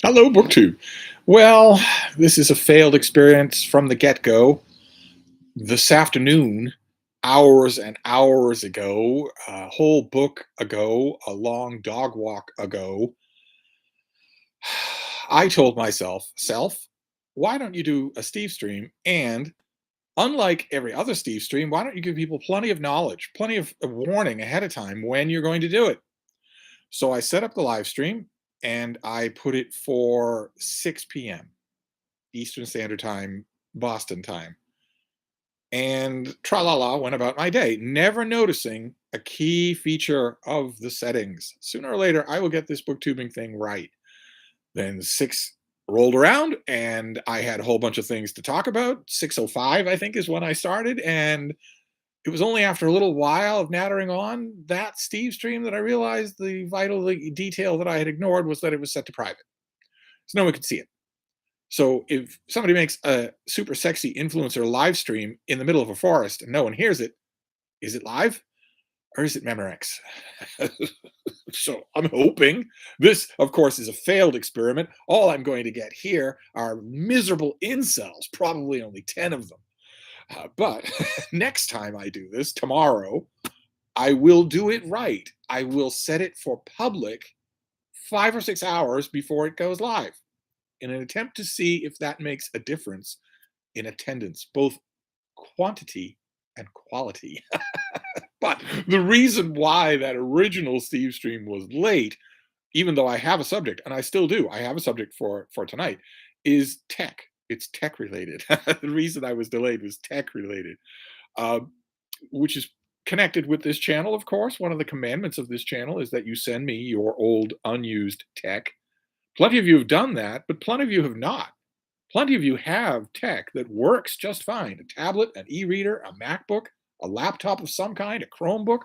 Hello, BookTube. Well, this is a failed experience from the get-go. This afternoon, hours and hours ago, a whole book ago, a long dog walk ago, I told myself, why don't you do a Steve stream? And unlike every other Steve stream, why don't you give people plenty of knowledge, plenty of warning ahead of time when you're going to do it? So I set up the live stream and I put it for 6 p.m. Eastern Standard Time, Boston time. And tra la la went about my day, never noticing a key feature of the settings. Sooner or later, I will get this booktubing thing right. Then 6 rolled around and I had a whole bunch of things to talk about. 6:05, I think, is when I started. And it was only after a little while of nattering on that Steve stream that I realized the vital detail that I had ignored was that it was set to private. So no one could see it. So if somebody makes a super sexy influencer live stream in the middle of a forest and no one hears it, is it live or is it Memorex? So I'm hoping this, of course, is a failed experiment. All I'm going to get here are miserable incels, probably only 10 of them. But next time I do this, tomorrow, I will do it right. I will set it for public 5 or 6 hours before it goes live in an attempt to see if that makes a difference in attendance, both quantity and quality. But the reason why that original Steve stream was late, even though I have a subject, and I still do, I have a subject for tonight, is tech. It's tech related. The reason I was delayed was tech related, uh, which is connected with this channel, of course. One of the commandments of this channel is that you send me your old unused tech. Plenty of you have done that, but plenty of you have not. Plenty of you have tech that works just fine. A tablet, an e-reader, a MacBook, a laptop of some kind, a Chromebook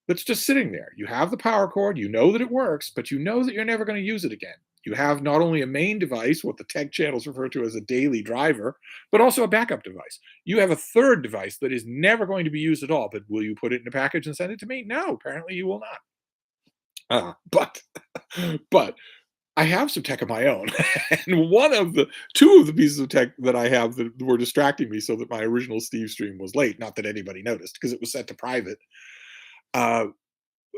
that's just sitting there. You have the power cord, you know that it works, but you know that you're never going to use it again. You have not only a main device, what the tech channels refer to as a daily driver, but also a backup device. You have a third device that is never going to be used at all, but will you put it in a package and send it to me? No, apparently you will not. But but I have some tech of my own. And one of the two of the pieces of tech that I have that were distracting me so that my original Steve stream was late, not that anybody noticed because it was set to private, uh,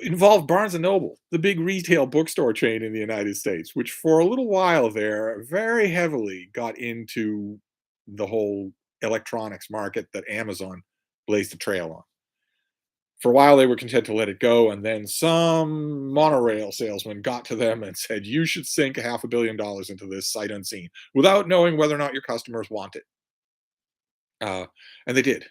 involved Barnes and Noble, the big retail bookstore chain in the United States, which for a little while there very heavily got into the whole electronics market that Amazon blazed the trail on. For a while, they were content to let it go, and then some monorail salesman got to them and said, "You should sink $500 million into this sight unseen without knowing whether or not your customers want it." Uh, and they did.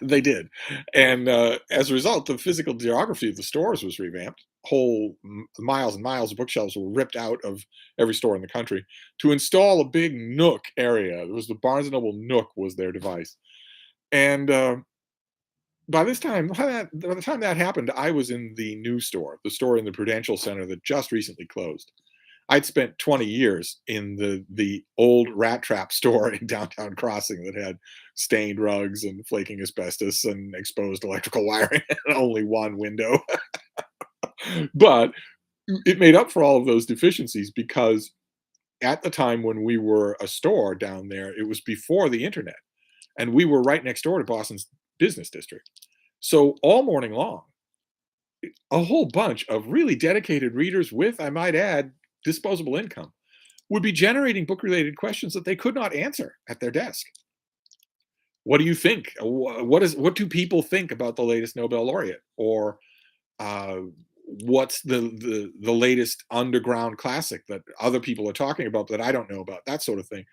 They did. And as a result, the physical geography of the stores was revamped. Whole miles and miles of bookshelves were ripped out of every store in the country to install a big Nook area. It was the Barnes and Noble Nook was their device. And by the time that happened, I was in the new store, the store in the Prudential Center that just recently closed. I'd spent 20 years in the old rat trap store in downtown Crossing that had stained rugs and flaking asbestos and exposed electrical wiring and only one window. But it made up for all of those deficiencies because at the time when we were a store down there, it was before the internet, and we were right next door to Boston's business district. So all morning long, a whole bunch of really dedicated readers with, I might add, disposable income would be generating book related questions that they could not answer at their desk. What do you think? What do people think about the latest Nobel laureate? Or uh, what's the latest underground classic that other people are talking about that I don't know about? That sort of thing.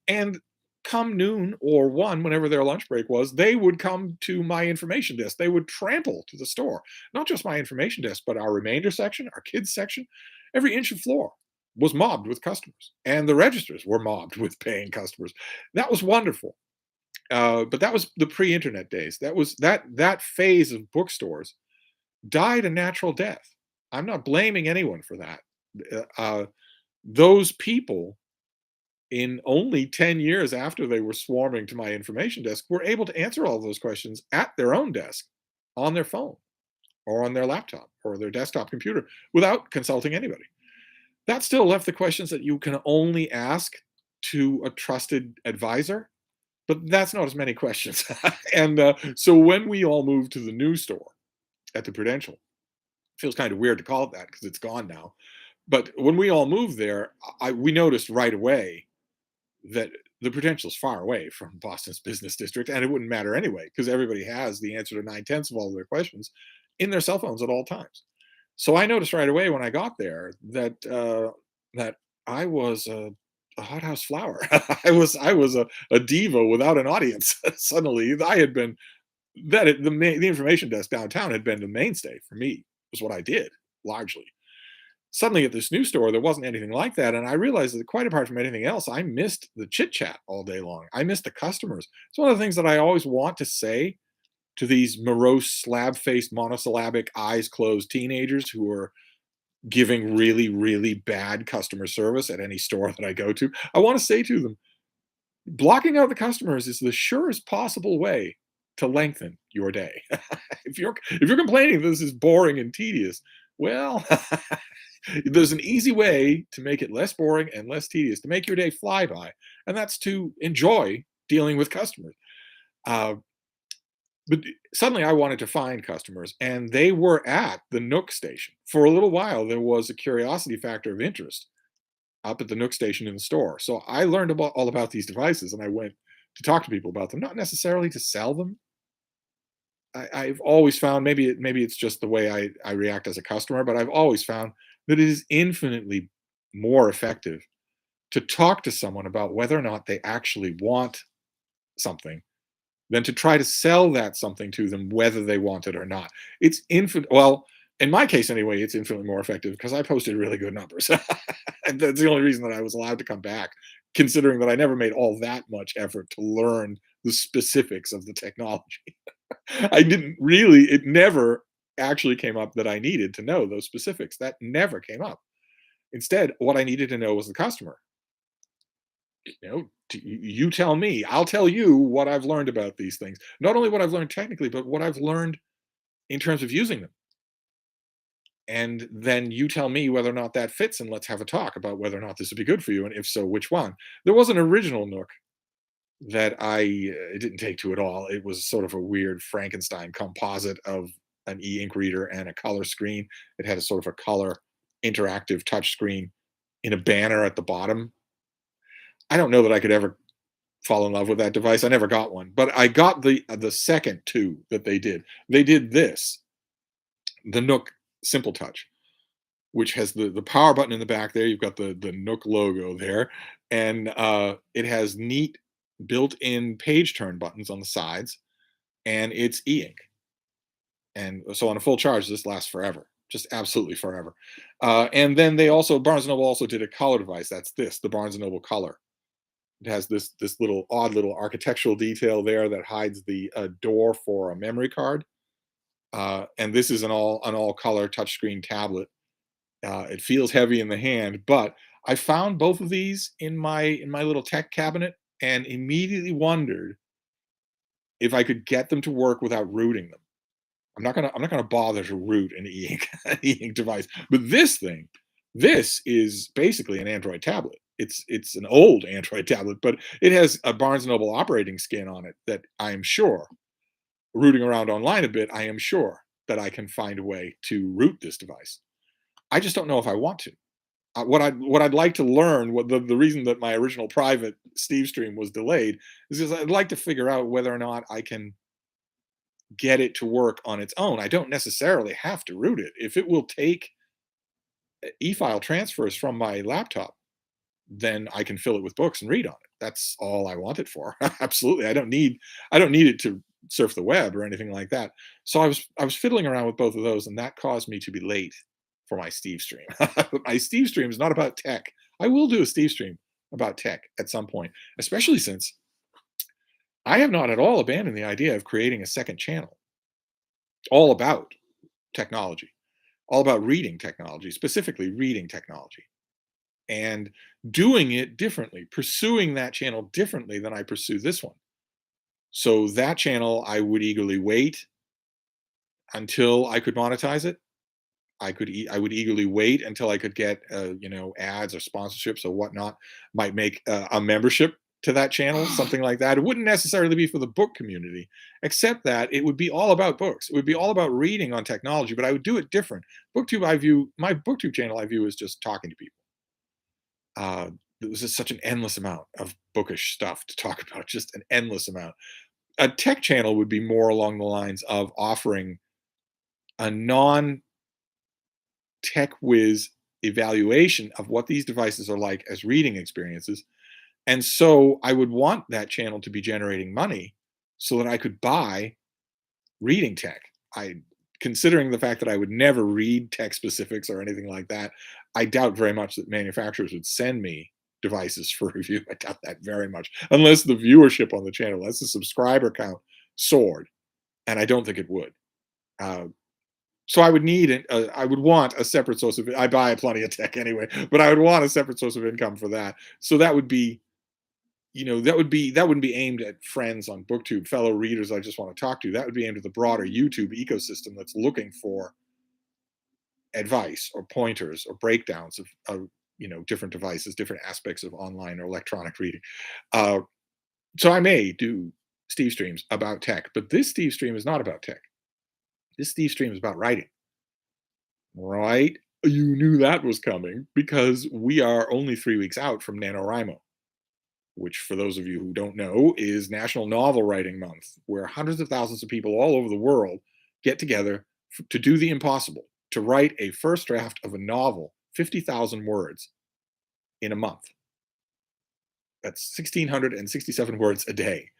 And come noon or one, whenever their lunch break was, they would come to my information desk. They would trample to the store, not just my information desk, but our remainder section, our kids section. Every inch of floor was mobbed with customers, and the registers were mobbed with paying customers. That was wonderful. But that was the pre-internet days. That phase of bookstores died a natural death. I'm not blaming anyone for that. Uh, those people in only 10 years after they were swarming to my information desk, were able to answer all those questions at their own desk on their phone or on their laptop or their desktop computer without consulting anybody. That still left the questions that you can only ask to a trusted advisor, but that's not as many questions. And so when we all moved to the new store at the Prudential, feels kind of weird to call it that because it's gone now. But when we all moved there, we noticed right away that the Prudential is far away from Boston's business district, and it wouldn't matter anyway because everybody has the answer to 9/10 of all of their questions in their cell phones at all times. So I noticed right away when I got there that I was a hothouse flower. I was a diva without an audience. Suddenly, I had been the information desk downtown had been the mainstay for me. Was what I did largely. Suddenly, at this new store, there wasn't anything like that, and I realized that quite apart from anything else, I missed the chit chat all day long. I missed the customers. It's one of the things that I always want to say to these morose, slab-faced, monosyllabic, eyes closed teenagers who are giving really, really bad customer service at any store that I go to. I want to say to them, blocking out the customers is the surest possible way to lengthen your day. If you're complaining this is boring and tedious, well, there's an easy way to make it less boring and less tedious, to make your day fly by, and that's to enjoy dealing with customers. Uh, but suddenly I wanted to find customers, and they were at the Nook station. For a little while, there was a curiosity factor of interest up at the Nook station in the store. So I learned all about these devices, and I went to talk to people about them, not necessarily to sell them. I've always found maybe it's just the way I react as a customer, but I've always found that it is infinitely more effective to talk to someone about whether or not they actually want something than to try to sell that something to them whether they want it or not. It's infinite. Well, in my case anyway, it's infinitely more effective because I posted really good numbers. And that's the only reason that I was allowed to come back, considering that I never made all that much effort to learn the specifics of the technology. I didn't really, it never actually came up that I needed to know those specifics. That never came up. Instead, what I needed to know was the customer. You tell me, I'll tell you what I've learned about these things. Not only what I've learned technically, but what I've learned in terms of using them. And then you tell me whether or not that fits, and let's have a talk about whether or not this would be good for you, and if so, which one. There was an original Nook that I didn't take to at all. It was sort of a weird Frankenstein composite of an e-ink reader and a color screen. It had a sort of a color interactive touch screen in a banner at the bottom. I don't know that I could ever fall in love with that device. I never got one, but I got the second two that they did. They did this, the Nook Simple Touch, which has the power button in the back there. You've got the Nook logo there, and it has neat built-in page turn buttons on the sides, and it's e-ink. And so on a full charge, this lasts forever, just absolutely forever. And then Barnes& Noble also did a color device. That's the Barnes& Noble Color. It has this little odd little architectural detail there that hides the door for a memory card. And this is an all color touchscreen tablet. It feels heavy in the hand, but I found both of these in my little tech cabinet and immediately wondered if I could get them to work without rooting them. I'm not gonna bother to root an e-ink an e-ink device. But this is basically an Android tablet. It's an old Android tablet, but it has a Barnes& Noble operating skin on it that I am sure, rooting around online a bit, I am sure that I can find a way to root this device. I just don't know if I want to. What I'd like to learn, what the reason that my original private Steve stream was delayed is because I'd like to figure out whether or not I can get it to work on its own. I don't necessarily have to root it. If it will take e-file transfers from my laptop, then I can fill it with books and read on it. That's all I want it for. Absolutely. I don't need it to surf the web or anything like that. So I was fiddling around with both of those, and that caused me to be late for my Steve stream. But my Steve stream is not about tech. I will do a Steve stream about tech at some point, especially since I have not at all abandoned the idea of creating a second channel all about technology, all about reading technology, specifically reading technology, and doing it differently, pursuing that channel differently than I pursue this one. So that channel, I would eagerly wait until I could monetize it. I would eagerly wait until I could get ads or sponsorships or whatnot. Might make a membership to that channel, something like that. It wouldn't necessarily be for the book community, except that it would be all about books. It would be all about reading on technology, but I would do it different. BookTube, I view my BookTube channel, I view as just talking to people. Uh, there's just such an endless amount of bookish stuff to talk about, just an endless amount. A tech channel would be more along the lines of offering a non tech whiz evaluation of what these devices are like as reading experiences. And so I would want that channel to be generating money so that I could buy reading tech. I considering the fact that I would never read tech specifics or anything like that, I doubt very much that manufacturers would send me devices for review. I doubt that very much, unless the viewership on the channel, unless the subscriber count soared, and I don't think it would. Uh, so I would need, I would want a separate source of. I buy plenty of tech anyway, but I would want a separate source of income for that. So that would be, that wouldn't be aimed at friends on BookTube, fellow readers I just want to talk to. That would be aimed at the broader YouTube ecosystem that's looking for advice or pointers or breakdowns of different devices, different aspects of online or electronic reading. Uh, so I may do Steve streams about tech, but this Steve stream is not about tech. This Steve stream is about writing, right? You knew that was coming because we are only 3 weeks out from Nanowrimo, which, for those of you who don't know, is National Novel Writing Month, where hundreds of thousands of people all over the world get together to do the impossible, to write a first draft of a novel, 50,000 words, in a month. That's 1,667 words a day.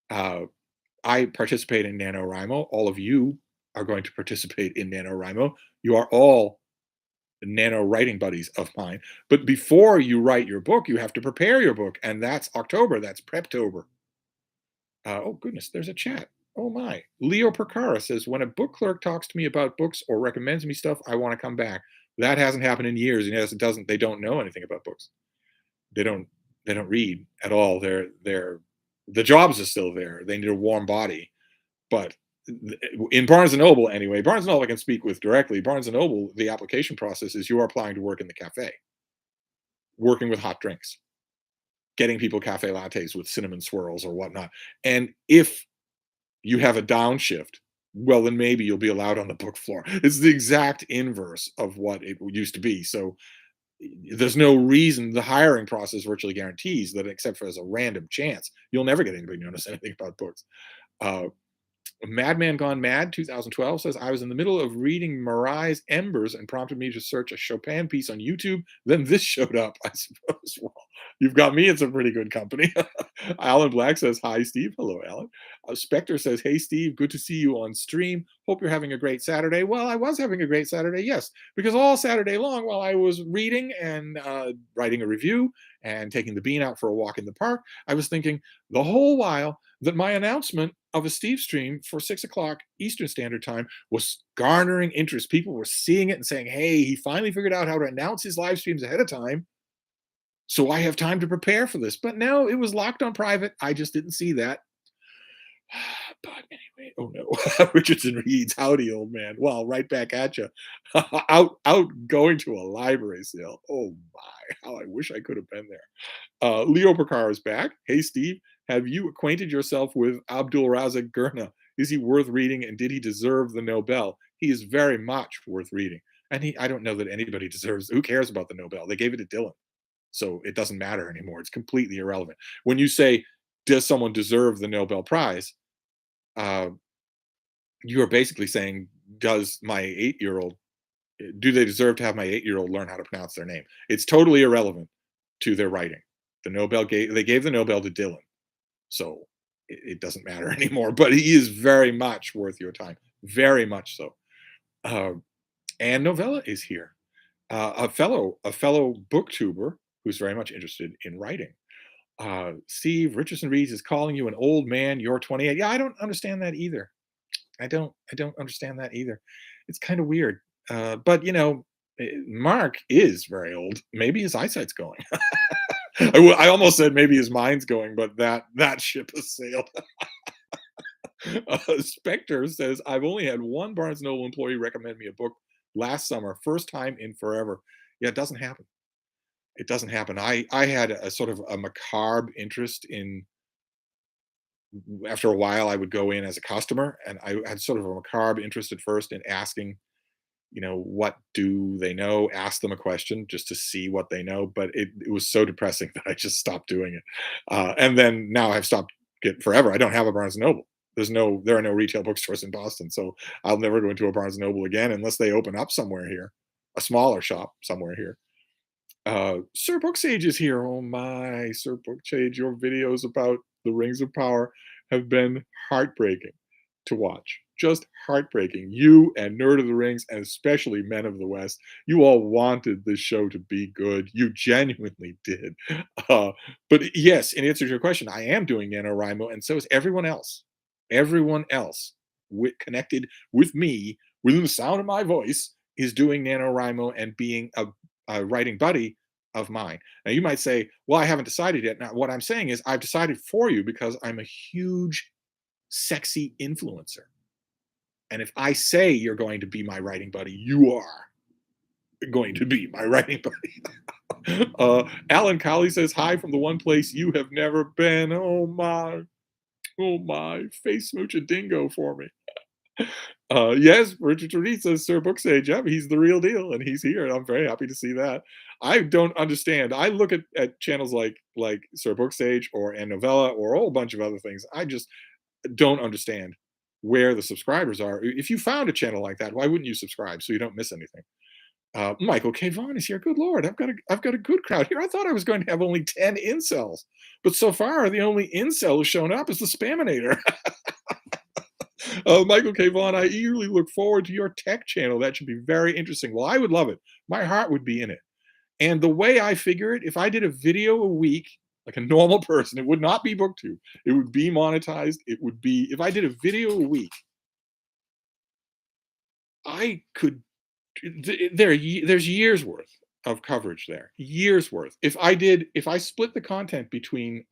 I participate in NaNoWriMo. All of you are going to participate in NaNoWriMo. You are all nano writing buddies of mine. But before you write your book, you have to prepare your book. And that's October. That's Preptober. Oh, goodness, there's a chat. Oh, my. Leo Percara says, when a book clerk talks to me about books or recommends me stuff, I want to come back. That hasn't happened in years. And yes, it doesn't. They don't know anything about books. They don't read at all. The jobs are still there. They need a warm body. But in Barnes and Noble, anyway, Barnes and Noble I can speak with directly. Barnes and Noble, the application process is you are applying to work in the cafe, working with hot drinks, getting people cafe lattes with cinnamon swirls or whatnot. And if you have a downshift, well, then maybe you'll be allowed on the book floor. It's the exact inverse of what it used to be. So there's no reason. The hiring process virtually guarantees that, except for as a random chance, you'll never get anybody to notice anything about books. Madman Gone Mad 2012 says, I was in the middle of reading Marai's Embers and prompted me to search a Chopin piece on YouTube. Then this showed up, I suppose. Well, you've got me in some pretty good company. Alan Black says, hi, Steve. Hello, Alan. Spectre says, hey, Steve, good to see you on stream. Hope you're having a great Saturday. Well, I was having a great Saturday, yes, because all Saturday long while I was reading and writing a review and taking the bean out for a walk in the park, I was thinking the whole while that my announcement of a Steve stream for 6 o'clock Eastern Standard Time was garnering interest. People were seeing it and saying, hey, he finally figured out how to announce his live streams ahead of time. So I have time to prepare for this. But no, it was locked on private. I just didn't see that. But anyway, oh no. Richardson reads, howdy, old man. Well, right back at you. out going to a library sale. Oh my, how I wish I could have been there. Leo Bakar is back. Hey, Steve, have you acquainted yourself with Abdul Razak Gurna? Is he worth reading, and did he deserve the Nobel? He is very much worth reading. And I don't know that anybody deserves, who cares about the Nobel? They gave it to Dylan. So it doesn't matter anymore. It's completely irrelevant. When you say, does someone deserve the Nobel Prize? You are basically saying, does my 8-year-old, do they deserve to have my 8-year-old learn how to pronounce their name? It's totally irrelevant to their writing. They gave the Nobel to Dylan. So it doesn't matter anymore, but he is very much worth your time. Very much so. And Novella is here. A fellow booktuber who's very much interested in writing. Steve Richardson Reeves is calling you an old man. You're 28. Yeah, I don't understand that either. I don't understand that either. It's kind of weird. But Mark is very old. Maybe his eyesight's going. I almost said maybe his mind's going, but that ship has sailed. Spectre says, I've only had one Barnes Noble employee recommend me a book last summer, first time in forever. Yeah, it doesn't happen. It doesn't happen. I had a sort of a macabre interest in after a while, I would go in as a customer, and I had sort of a macabre interest at first in asking, what do they know? Ask them a question just to see what they know. But it was so depressing that I just stopped doing it. And then now I've stopped it forever. I don't have a Barnes and Noble. There are no retail bookstores in Boston, so I'll never go into a Barnes and Noble again unless they open up somewhere here, a smaller shop somewhere here. Sir Booksage is here. Oh my, Sir Booksage, your videos about the Rings of Power have been heartbreaking to watch. Just heartbreaking. You and Nerd of the Rings, and especially Men of the West, you all wanted this show to be good. You genuinely did. Uh, but yes, in answer to your question, I am doing NaNoWriMo, and so is everyone else. Everyone else connected with me within the sound of my voice is doing NaNoWriMo and being a writing buddy of mine. Now, you might say, well, I haven't decided yet. Now, what I'm saying is I've decided for you because I'm a huge, sexy influencer. And if I say you're going to be my writing buddy, you are going to be my writing buddy. Alan Colley says, hi from the one place you have never been. Oh my, face smooch a dingo for me. Yes, Richard Reed says Sir Booksage. Yep, he's the real deal, and he's here. And I'm very happy to see that. I don't understand. I look at channels like Sir Booksage or and Novella or a whole bunch of other things. I just don't understand where the subscribers are. If you found a channel like that, why wouldn't you subscribe so you don't miss anything? Michael K. Vaughn is here. Good Lord, I've got a good crowd here. I thought I was going to have only 10 incels, but so far the only incel who's shown up is the Spaminator. Michael K. Vaughn, I eagerly look forward to your tech channel. That should be very interesting. Well, I would love it. My heart would be in it. And the way I figure it, if I did a video a week, like a normal person, it would not be BookTube. It would be monetized. It would be, if I did a video a week, I could, there's years worth of coverage there, years worth. If I split the content between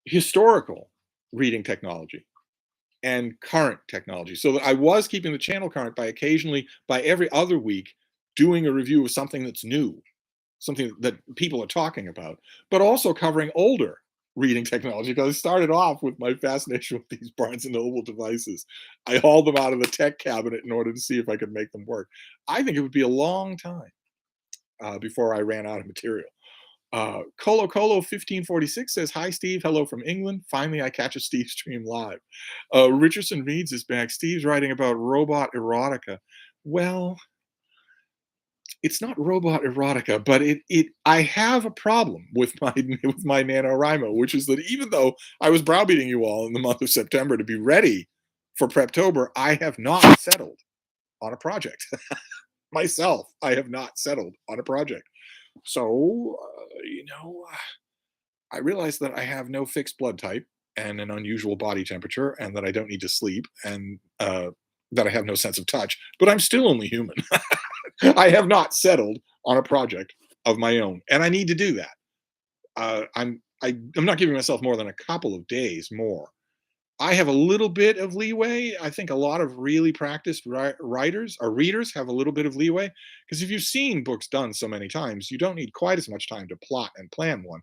historical reading technology and current technology, so that I was keeping the channel current by occasionally, by every other week, doing a review of something that's new, something that people are talking about, but also covering older reading technology, because I started off with my fascination with these Barnes and Noble devices. I hauled them out of the tech cabinet in order to see if I could make them work. I think it would be a long time before I ran out of material. Colo Colo 1546 says, hi, Steve. Hello from England. Finally, I catch a Steve stream live. Richardson Reads is back. Steve's writing about robot erotica. Well, it's not robot erotica, but I have a problem with my with my NaNoWriMo, which is that even though I was browbeating you all in the month of September to be ready for Preptober, I have not settled on a project. Myself, I have not settled on a project. So, I realize that I have no fixed blood type and an unusual body temperature, and that I don't need to sleep, and that I have no sense of touch, but I'm still only human. I have not settled on a project of my own, and I need to do that. I'm not giving myself more than a couple of days more. I have a little bit of leeway. I think a lot of really practiced writers or readers have a little bit of leeway, because if you've seen books done so many times, you don't need quite as much time to plot and plan one.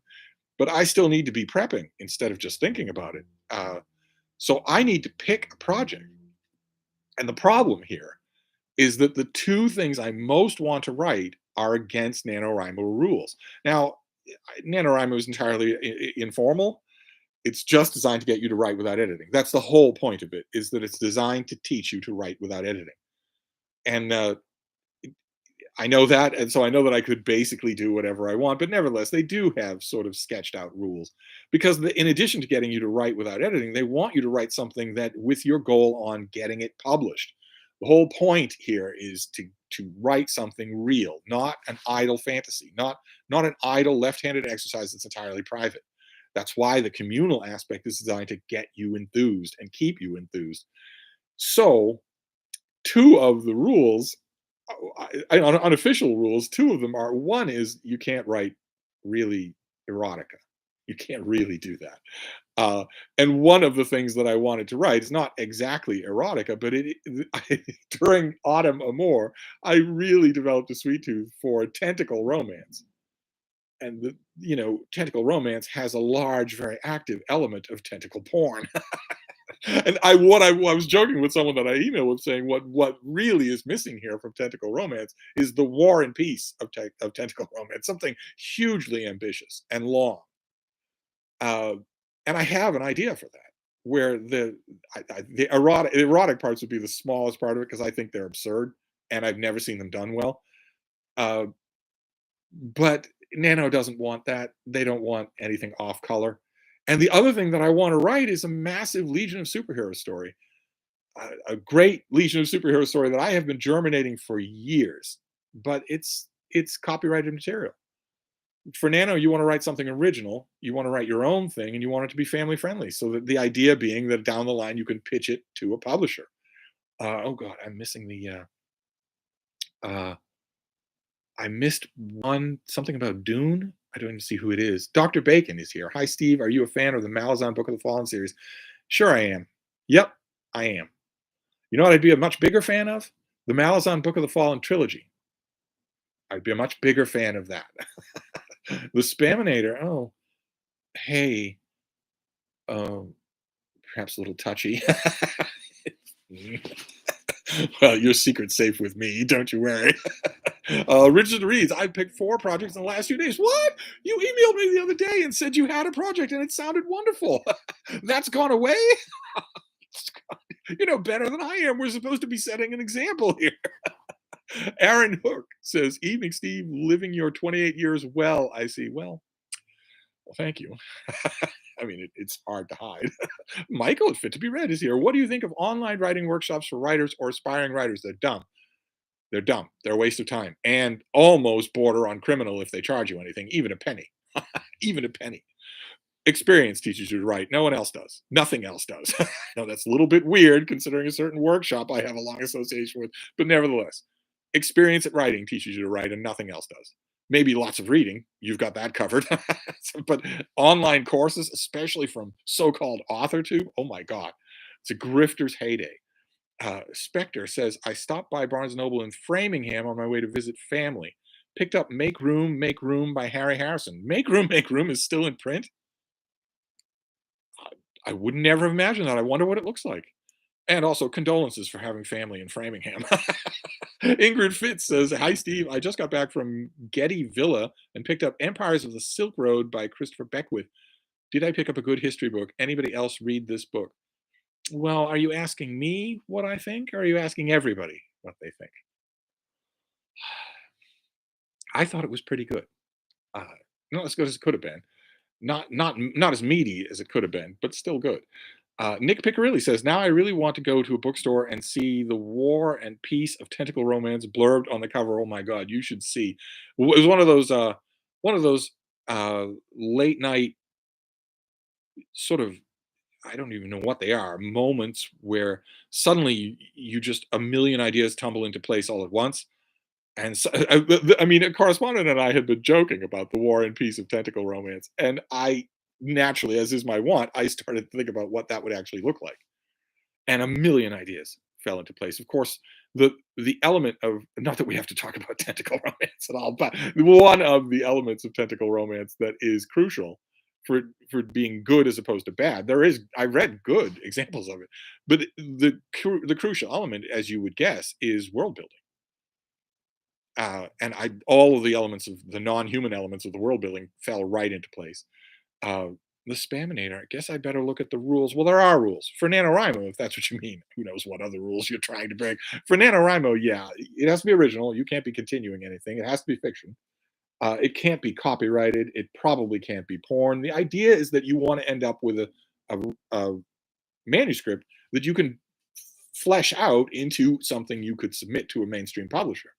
But I still need to be prepping instead of just thinking about it. So I need to pick a project. And the problem here is that the two things I most want to write are against NaNoWriMo rules. Now, NaNoWriMo is entirely informal. It's just designed to get you to write without editing. That's the whole point of it, is that it's designed to teach you to write without editing. And I know that, and so I know that I could basically do whatever I want, but nevertheless, they do have sort of sketched out rules, because in addition to getting you to write without editing, they want you to write something that, with your goal on getting it published. The whole point here is to write something real, not an idle fantasy, not an idle left-handed exercise that's entirely private. That's why the communal aspect is designed to get you enthused and keep you enthused. So, two of the rules, unofficial rules, two of them are: one is you can't write really erotica. You can't really do that. Uh, and one of the things that I wanted to write is not exactly erotica, but during Autumn Amour, I really developed a sweet tooth for tentacle romance. And tentacle romance has a large, very active element of tentacle porn. And I was joking with someone that I emailed with saying what really is missing here from tentacle romance is the war and peace of tentacle romance, something hugely ambitious and long. Uh, and I have an idea for that, where the erotic parts would be the smallest part of it because I think they're absurd and I've never seen them done well. Uh, but Nano doesn't want that. They don't want anything off color. And the other thing that I want to write is a massive Legion of Superhero story, a great Legion of Superhero story that I have been germinating for years, but it's copyrighted material. For Nano, you want to write something original, you want to write your own thing, and you want it to be family friendly. So that the idea being that down the line you can pitch it to a publisher. Oh God, I'm missing uh, I missed one something about Dune. I don't even see who it is. Dr. Bacon is here. Hi, Steve. Are you a fan of the Malazan Book of the Fallen series? Sure, I am. Yep, I am. You know what I'd be a much bigger fan of? The Malazan Book of the Fallen trilogy. I'd be a much bigger fan of that. The Spaminator. Oh, hey, um, perhaps a little touchy. Well, your secret's safe with me. Don't you worry. Richard reads, I picked 4 projects in the last few days. What? You emailed me the other day and said you had a project and it sounded wonderful. That's gone away? You know better than I am. We're supposed to be setting an example here. Aaron Hook says, Evening, Steve. Living your 28 years well, I see. Well, thank you. I mean, it's hard to hide. Michael at Fit to Be Read is here. What do you think of online writing workshops for writers or aspiring writers? They're dumb. They're dumb. They're a waste of time and almost border on criminal if they charge you anything, even a penny. Even a penny. Experience teaches you to write. No one else does. Nothing else does. Now, that's a little bit weird considering a certain workshop I have a long association with, but nevertheless, experience at writing teaches you to write and nothing else does. Maybe lots of reading. You've got that covered. But online courses, especially from so-called AuthorTube, oh my God, it's a grifter's heyday. Spectre says, I stopped by Barnes& Noble in Framingham on my way to visit family. Picked up Make Room by Harry Harrison. Make Room is still in print? I would never have imagined that. I wonder what it looks like. And also condolences for having family in Framingham. Ingrid Fitz says, Hi, Steve. I just got back from Getty Villa and picked up Empires of the Silk Road by Christopher Beckwith. Did I pick up a good history book? Anybody else read this book? Well, are you asking me what I think, or are you asking everybody what they think? I thought it was pretty good. Uh, Not as good as it could have been. Not as meaty as it could have been, but still good. Nick Piccarilli says, "Now I really want to go to a bookstore and see the War and Peace of Tentacle Romance blurbed on the cover. Oh my God, you should see." It was one of those late night sort of, I don't even know what they are, moments where suddenly you just a million ideas tumble into place all at once. And so, I mean, a correspondent and I had been joking about the War and Peace of Tentacle Romance, and I naturally, as is my want, I started to think about what that would actually look like, and a million ideas fell into place. Of course, the element of, not that we have to talk about tentacle romance at all, but one of the elements of tentacle romance that is crucial for being good as opposed to bad. There is, I read good examples of it, but the crucial element, as you would guess, is world building. And all of the elements of the non-human elements of the world building fell right into place. Uh, the Spaminator, I guess I better look at the rules. Well, there are rules for NaNoWriMo, if that's what you mean. Who knows what other rules you're trying to break? For NaNoWriMo, yeah, it has to be original. You can't be continuing anything. It has to be fiction. It can't be copyrighted. It probably can't be porn. The idea is that you want to end up with a manuscript that you can flesh out into something you could submit to a mainstream publisher,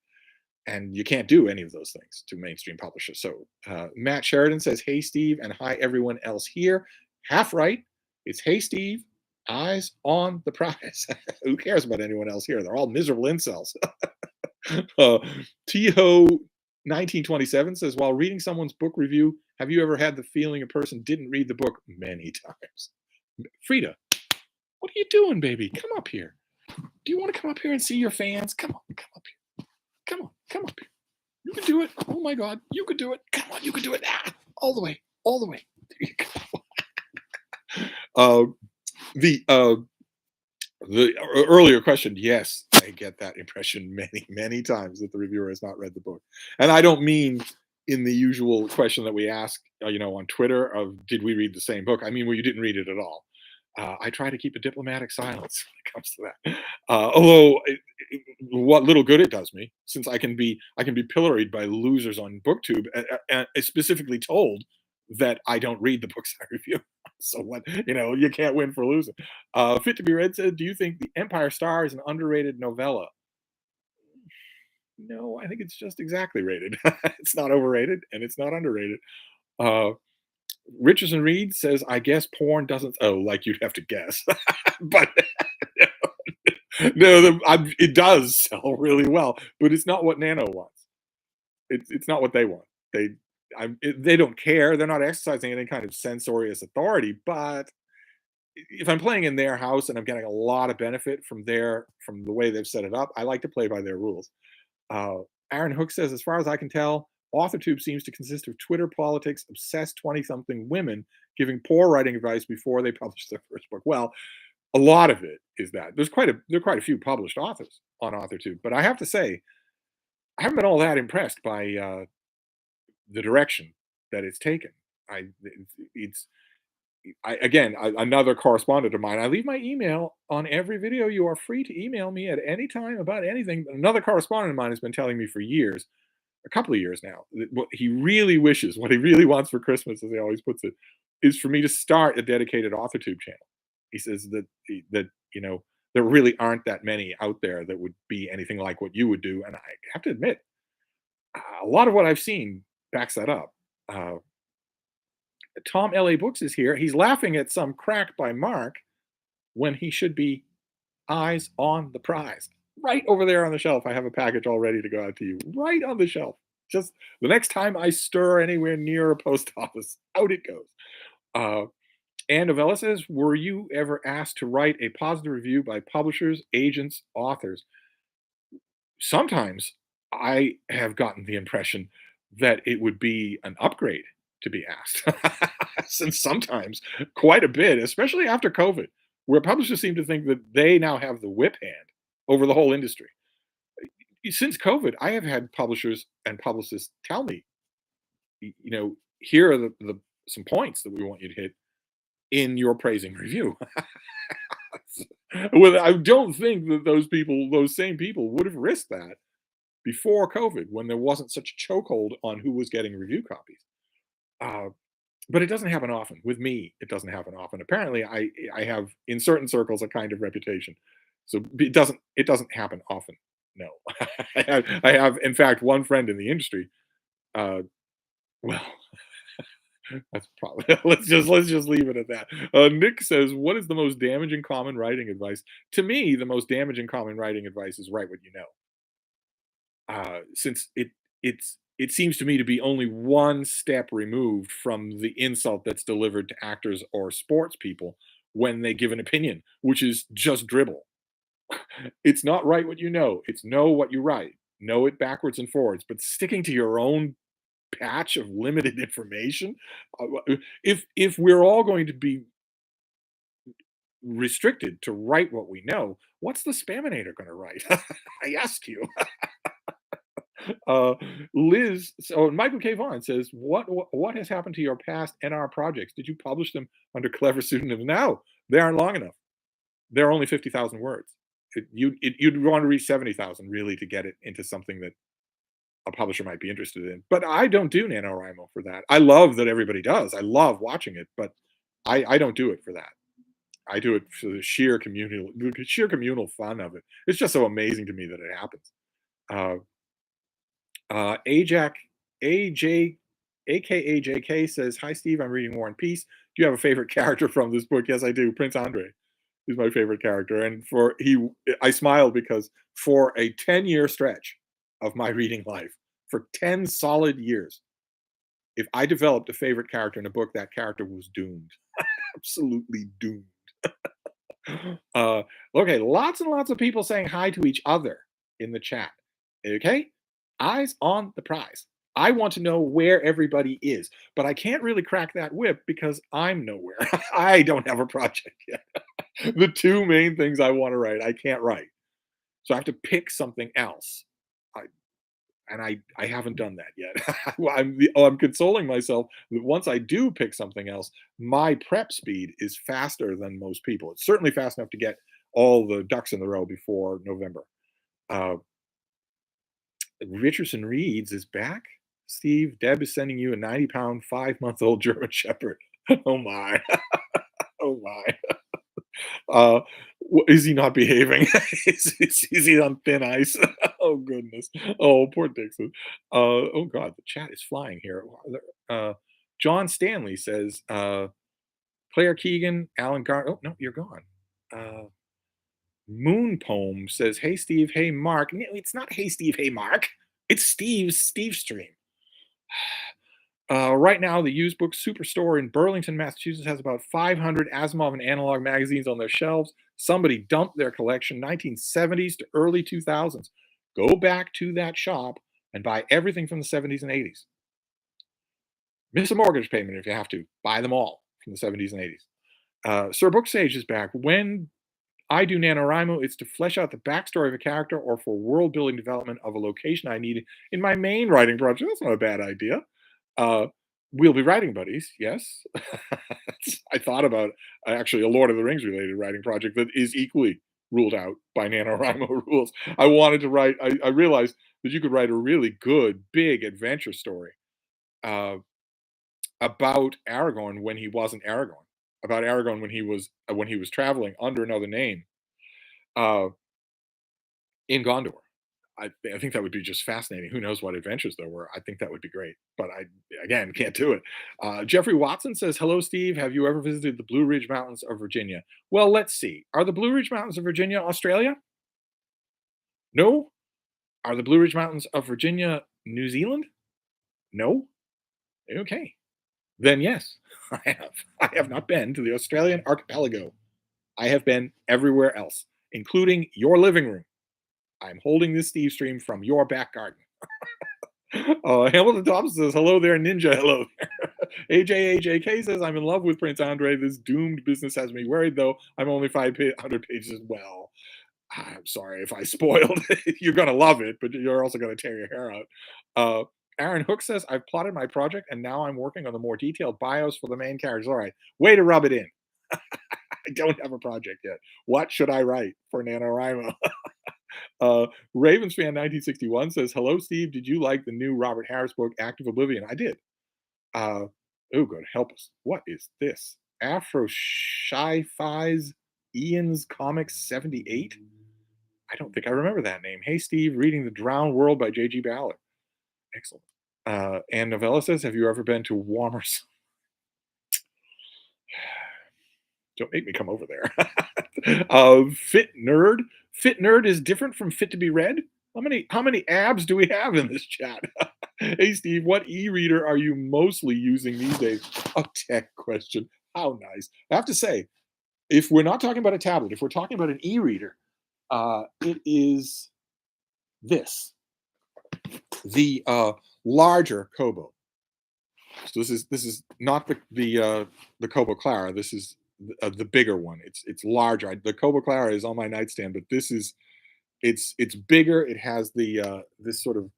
and you can't do any of those things to mainstream publishers. So Matt Sheridan says, Hey, Steve, and hi, everyone else here. Half right. It's Hey, Steve, eyes on the prize. Who cares about anyone else here? They're all miserable incels. uh, Tiho 1927 says, while reading someone's book review, have you ever had the feeling a person didn't read the book? Many times. Frida, what are you doing, baby? Come up here. Do you want to come up here and see your fans? Come on, come up here. Come on, come up here. You can do it. Oh my God, you can do it. Come on, you can do it. All the way, all the way. There you go. The earlier question, yes, I get that impression many, many times that the reviewer has not read the book. And I don't mean in the usual question that we ask, on Twitter of, did we read the same book? I mean, well, you didn't read it at all. I try to keep a diplomatic silence when it comes to that. Although, what little good it does me, since I can be pilloried by losers on BookTube, and specifically told that I don't read the books I review. So what, you can't win for losing. Fit to be Read said, do you think The Empire Star is an underrated novella? No, I think it's just exactly rated. It's not overrated and it's not underrated. Uh, Richardson Reed says, I guess porn doesn't. Oh, like you'd have to guess. But no, it does sell really well, but it's not what Nano wants. It's not what they want. They don't care. They're not exercising any kind of censorious authority. But if I'm playing in their house and I'm getting a lot of benefit from the way they've set it up, I like to play by their rules. Uh, Aaron Hook says, as far as I can tell, AuthorTube seems to consist of Twitter politics, obsessed 20-something women giving poor writing advice before they publish their first book. Well, a lot of it is that. There are quite a few published authors on AuthorTube, but I have to say, I haven't been all that impressed by the direction that it's taken. I it's Another correspondent of mine. I leave my email on every video. You are free to email me at any time about anything. Another correspondent of mine has been telling me for years, a couple of years now, that what he really wishes, what he really wants for Christmas, as he always puts it, is for me to start a dedicated AuthorTube channel. He says that there really aren't that many out there that would be anything like what you would do, and I have to admit, a lot of what I've seen backs that up. Uh, Tom L.A. Books is here. He's laughing at some crack by Mark when he should be eyes on the prize. Right over there on the shelf, I have a package all ready to go out to you. Right on the shelf. Just the next time I stir anywhere near a post office, out it goes. Ann Novella says, were you ever asked to write a positive review by publishers, agents, authors? Sometimes I have gotten the impression that it would be an upgrade to be asked. Since sometimes quite a bit, especially after COVID, where publishers seem to think that they now have the whip hand over the whole industry. Since COVID, I have had publishers and publicists tell me, here are the some points that we want you to hit in your praising review. Well, I don't think that those same people would have risked that before COVID, when there wasn't such a chokehold on who was getting review copies. Uh, but it doesn't happen often. With me, it doesn't happen often. Apparently, I have in certain circles a kind of reputation, so it doesn't happen often. No, I have in fact one friend in the industry. Well, that's probably let's just leave it at that. Nick says, "What is the most damaging common writing advice?" To me, the most damaging common writing advice is write what you know. Since it seems to me to be only one step removed from the insult that's delivered to actors or sports people when they give an opinion, which is just dribble. It's not write what you know; it's know what you write. Know it backwards and forwards, but sticking to your own patch of limited information. If we're all going to be restricted to write what we know, what's the spaminator going to write? I ask you. Uh, Michael K. Vaughn says, what has happened to your past NR projects? Did you publish them under clever pseudonyms? No, they aren't long enough. They're only 50,000 words. You'd want to reach 70,000 really to get it into something that a publisher might be interested in. But I don't do NaNoWriMo for that. I love that everybody does. I love watching it, but I don't do it for that. I do it for the sheer communal fun of it. It's just so amazing to me that it happens. Uh, Ajax, AJ, aka JK says, "Hi Steve, I'm reading War and Peace. Do you have a favorite character from this book?" Yes, I do. Prince Andre is my favorite character, and I smiled because for a 10-year stretch of my reading life, for 10 solid years. If I developed a favorite character in a book, that character was doomed. Absolutely doomed. Uh, okay, lots and lots of people saying hi to each other in the chat. Okay, eyes on the prize. I want to know where everybody is, but I can't really crack that whip because I'm nowhere. I don't have a project yet. The two main things I want to write, I can't write. So I have to pick something else. I, and I haven't done that yet. I'm consoling myself that once I do pick something else, my prep speed is faster than most people. It's certainly fast enough to get all the ducks in the row before November. Uh, Richardson Reads is back. Steve, Deb is sending you a 90-pound, 5-month-old German Shepherd. Oh my. Oh my. Uh, is he not behaving? Is he on thin ice? Oh goodness. Oh, poor Dixon. Oh God, the chat is flying here. John Stanley says, Claire Keegan, Alan Gar. Oh no, you're gone. Moon Poem says, "Hey Steve, hey Mark." No, it's not "Hey Steve, hey Mark." It's Steve Stream. Right now, the used book superstore in Burlington, Massachusetts has about 500 Asimov and analog magazines on their shelves. Somebody dumped their collection 1970s to early 2000s. Go back to that shop and buy everything from the 70s and 80s. Miss a mortgage payment if you have to. Buy them all from the 70s and 80s. Sir Booksage is back. When I do NaNoWriMo, it's to flesh out the backstory of a character or for world building development of a location I need in my main writing project. That's not a bad idea. Uh, we'll be writing buddies, yes. I thought about actually a Lord of the Rings related writing project that is equally ruled out by NaNoWriMo rules. I wanted to write, I realized that you could write a really good, big adventure story uh, about Aragorn when he wasn't Aragorn, about Aragorn when he was traveling under another name uh, in Gondor. I think that would be just fascinating. Who knows what adventures there were? I think that would be great, but I again can't do it. Jeffrey Watson says, "Hello, Steve. Have you ever visited the Blue Ridge Mountains of Virginia?" Well, let's see. Are the Blue Ridge Mountains of Virginia Australia? No. Are the Blue Ridge Mountains of Virginia New Zealand? No. Okay. Then yes, I have. I have not been to the Australian archipelago. I have been everywhere else, including your living room. I'm holding this Steve stream from your back garden. Hamilton Thompson says, "Hello there, Ninja. Hello there." AJAJK says, "I'm in love with Prince Andre. This doomed business has me worried, though. I'm only 500 pages." Well, I'm sorry if I spoiled it. You're going to love it, but you're also going to tear your hair out. Uh, Aaron Hook says, "I've plotted my project, and now I'm working on the more detailed bios for the main characters." All right, way to rub it in. I don't have a project yet. What should I write for NaNoWriMo? Ravens fan 1961 says, "Hello, Steve. Did you like the new Robert Harris book, Act of Oblivion?" I did. Oh, good. Help us. What is this? Afro Shy Fi's Ian's Comics 78? I don't think I remember that name. Hey, Steve, reading The Drowned World by J.G. Ballard. Excellent. And Novella says, "Have you ever been to warmer Don't make me come over there." Fit Nerd. Fit Nerd is different from Fit to be Read. How many abs do we have in this chat? Hey Steve, what e-reader are you mostly using these days? A tech question. How nice. I have to say, if we're not talking about a tablet, if we're talking about an e-reader, it is this, the larger Kobo. So this is not the Kobo Clara. This is the bigger one. It's larger. The Kobo Clara is on my nightstand, but this is it's bigger. It has the this sort of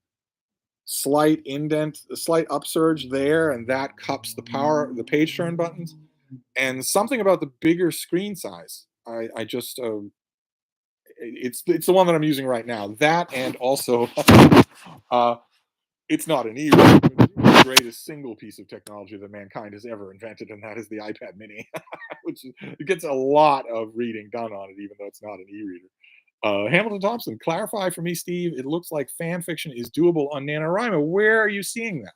slight indent, a slight upsurge there, and that cups the page turn buttons, and something about the bigger screen size. I just it's the one that I'm using right now. That and also uh, it's not an e-reader, but it's the greatest single piece of technology that mankind has ever invented, and that is the iPad Mini, which it gets a lot of reading done on it, even though it's not an e-reader. Hamilton Thompson, clarify for me, Steve. It looks like fan fiction is doable on NaNoWriMo. Where are you seeing that?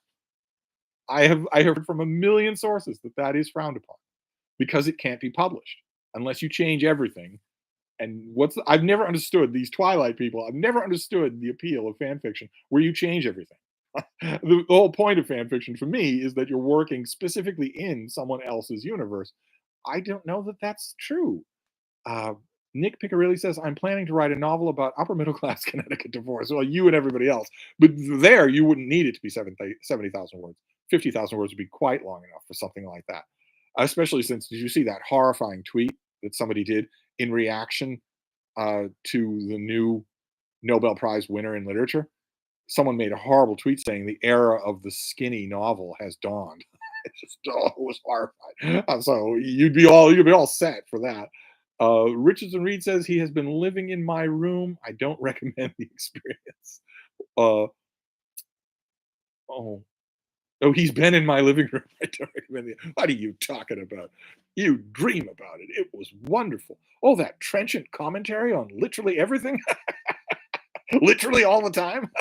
I have heard from a million sources that that is frowned upon because it can't be published unless you change everything. And I've never understood these Twilight people. I've never understood the appeal of fan fiction where you change everything. The whole point of fan fiction for me is that you're working specifically in someone else's universe. I don't know that that's true. Uh, Nick Picarilli says, I'm planning to write a novel about upper middle class Connecticut divorce. Well, you and everybody else. But there, you wouldn't need it to be 70,000 words. 50,000 words would be quite long enough for something like that. Especially since, did you see that horrifying tweet that somebody did in reaction to the new Nobel Prize winner in literature? Someone made a horrible tweet saying the era of the skinny novel has dawned. It just it was horrifying. So you'd be all set for that. Richardson Reed says he has been living in my room. I don't recommend the experience. Uh, oh, oh, he's been in my living room. I don't recommend it. What are you talking about? You dream about it. It was wonderful. Oh, that trenchant commentary on literally everything, literally all the time.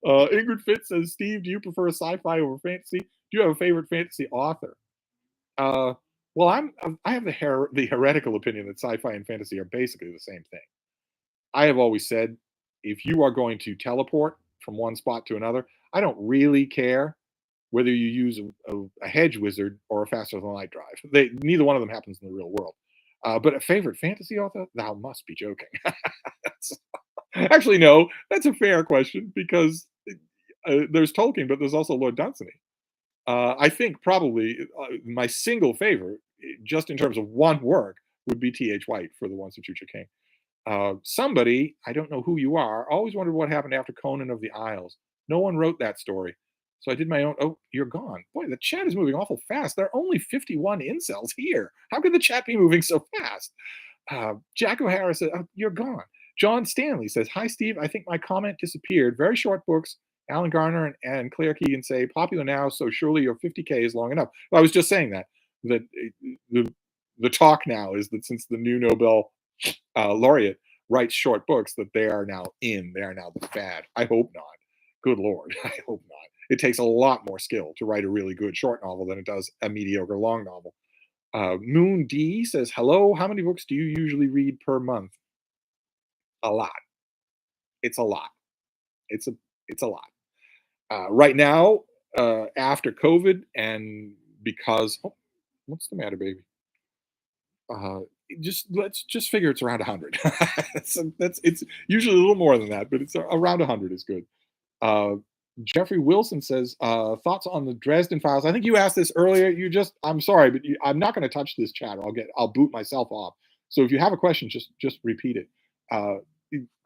Ingrid Fitz says, Steve, do you prefer sci-fi over fantasy? Do you have a favorite fantasy author? Uh, well, I have the heretical opinion that sci-fi and fantasy are basically the same thing. I have always said, if you are going to teleport from one spot to another, I don't really care whether you use a hedge wizard or a faster than light drive. Neither one of them happens in the real world. But a favorite fantasy author? Thou must be joking. Actually, no, that's a fair question because there's Tolkien, but there's also Lord Dunsany. I think probably my single favorite, just in terms of one work, would be T.H. White for The Once and Future King. Somebody, I don't know who you are, always wondered what happened after Conan of the Isles. No one wrote that story. So I did my own. Oh, you're gone. Boy, the chat is moving awful fast. There are only 51 incels here. How could the chat be moving so fast? Jack O'Hara said, oh, you're gone. John Stanley says, hi, Steve. I think my comment disappeared. Very short books. Alan Garner and Claire Keegan say, popular now, so surely your 50K is long enough. Well, I was just saying that the, the talk now is that since the new Nobel laureate writes short books, that they are now in. They are now the fad. I hope not. Good Lord. I hope not. It takes a lot more skill to write a really good short novel than it does a mediocre long novel. Moon D says, hello, how many books do you usually read per month? A lot. It's a lot. It's a it's a lot. Right now, after COVID, and because what's the matter, baby? Uh, let's just figure it's around 100. So it's usually a little more than that, but it's around 100 is good. Uh, Jeffrey Wilson says, thoughts on the Dresden Files. I think you asked this earlier. I'm sorry, but I'm not going to touch this chat. I'll boot myself off. So if you have a question, just repeat it. Uh,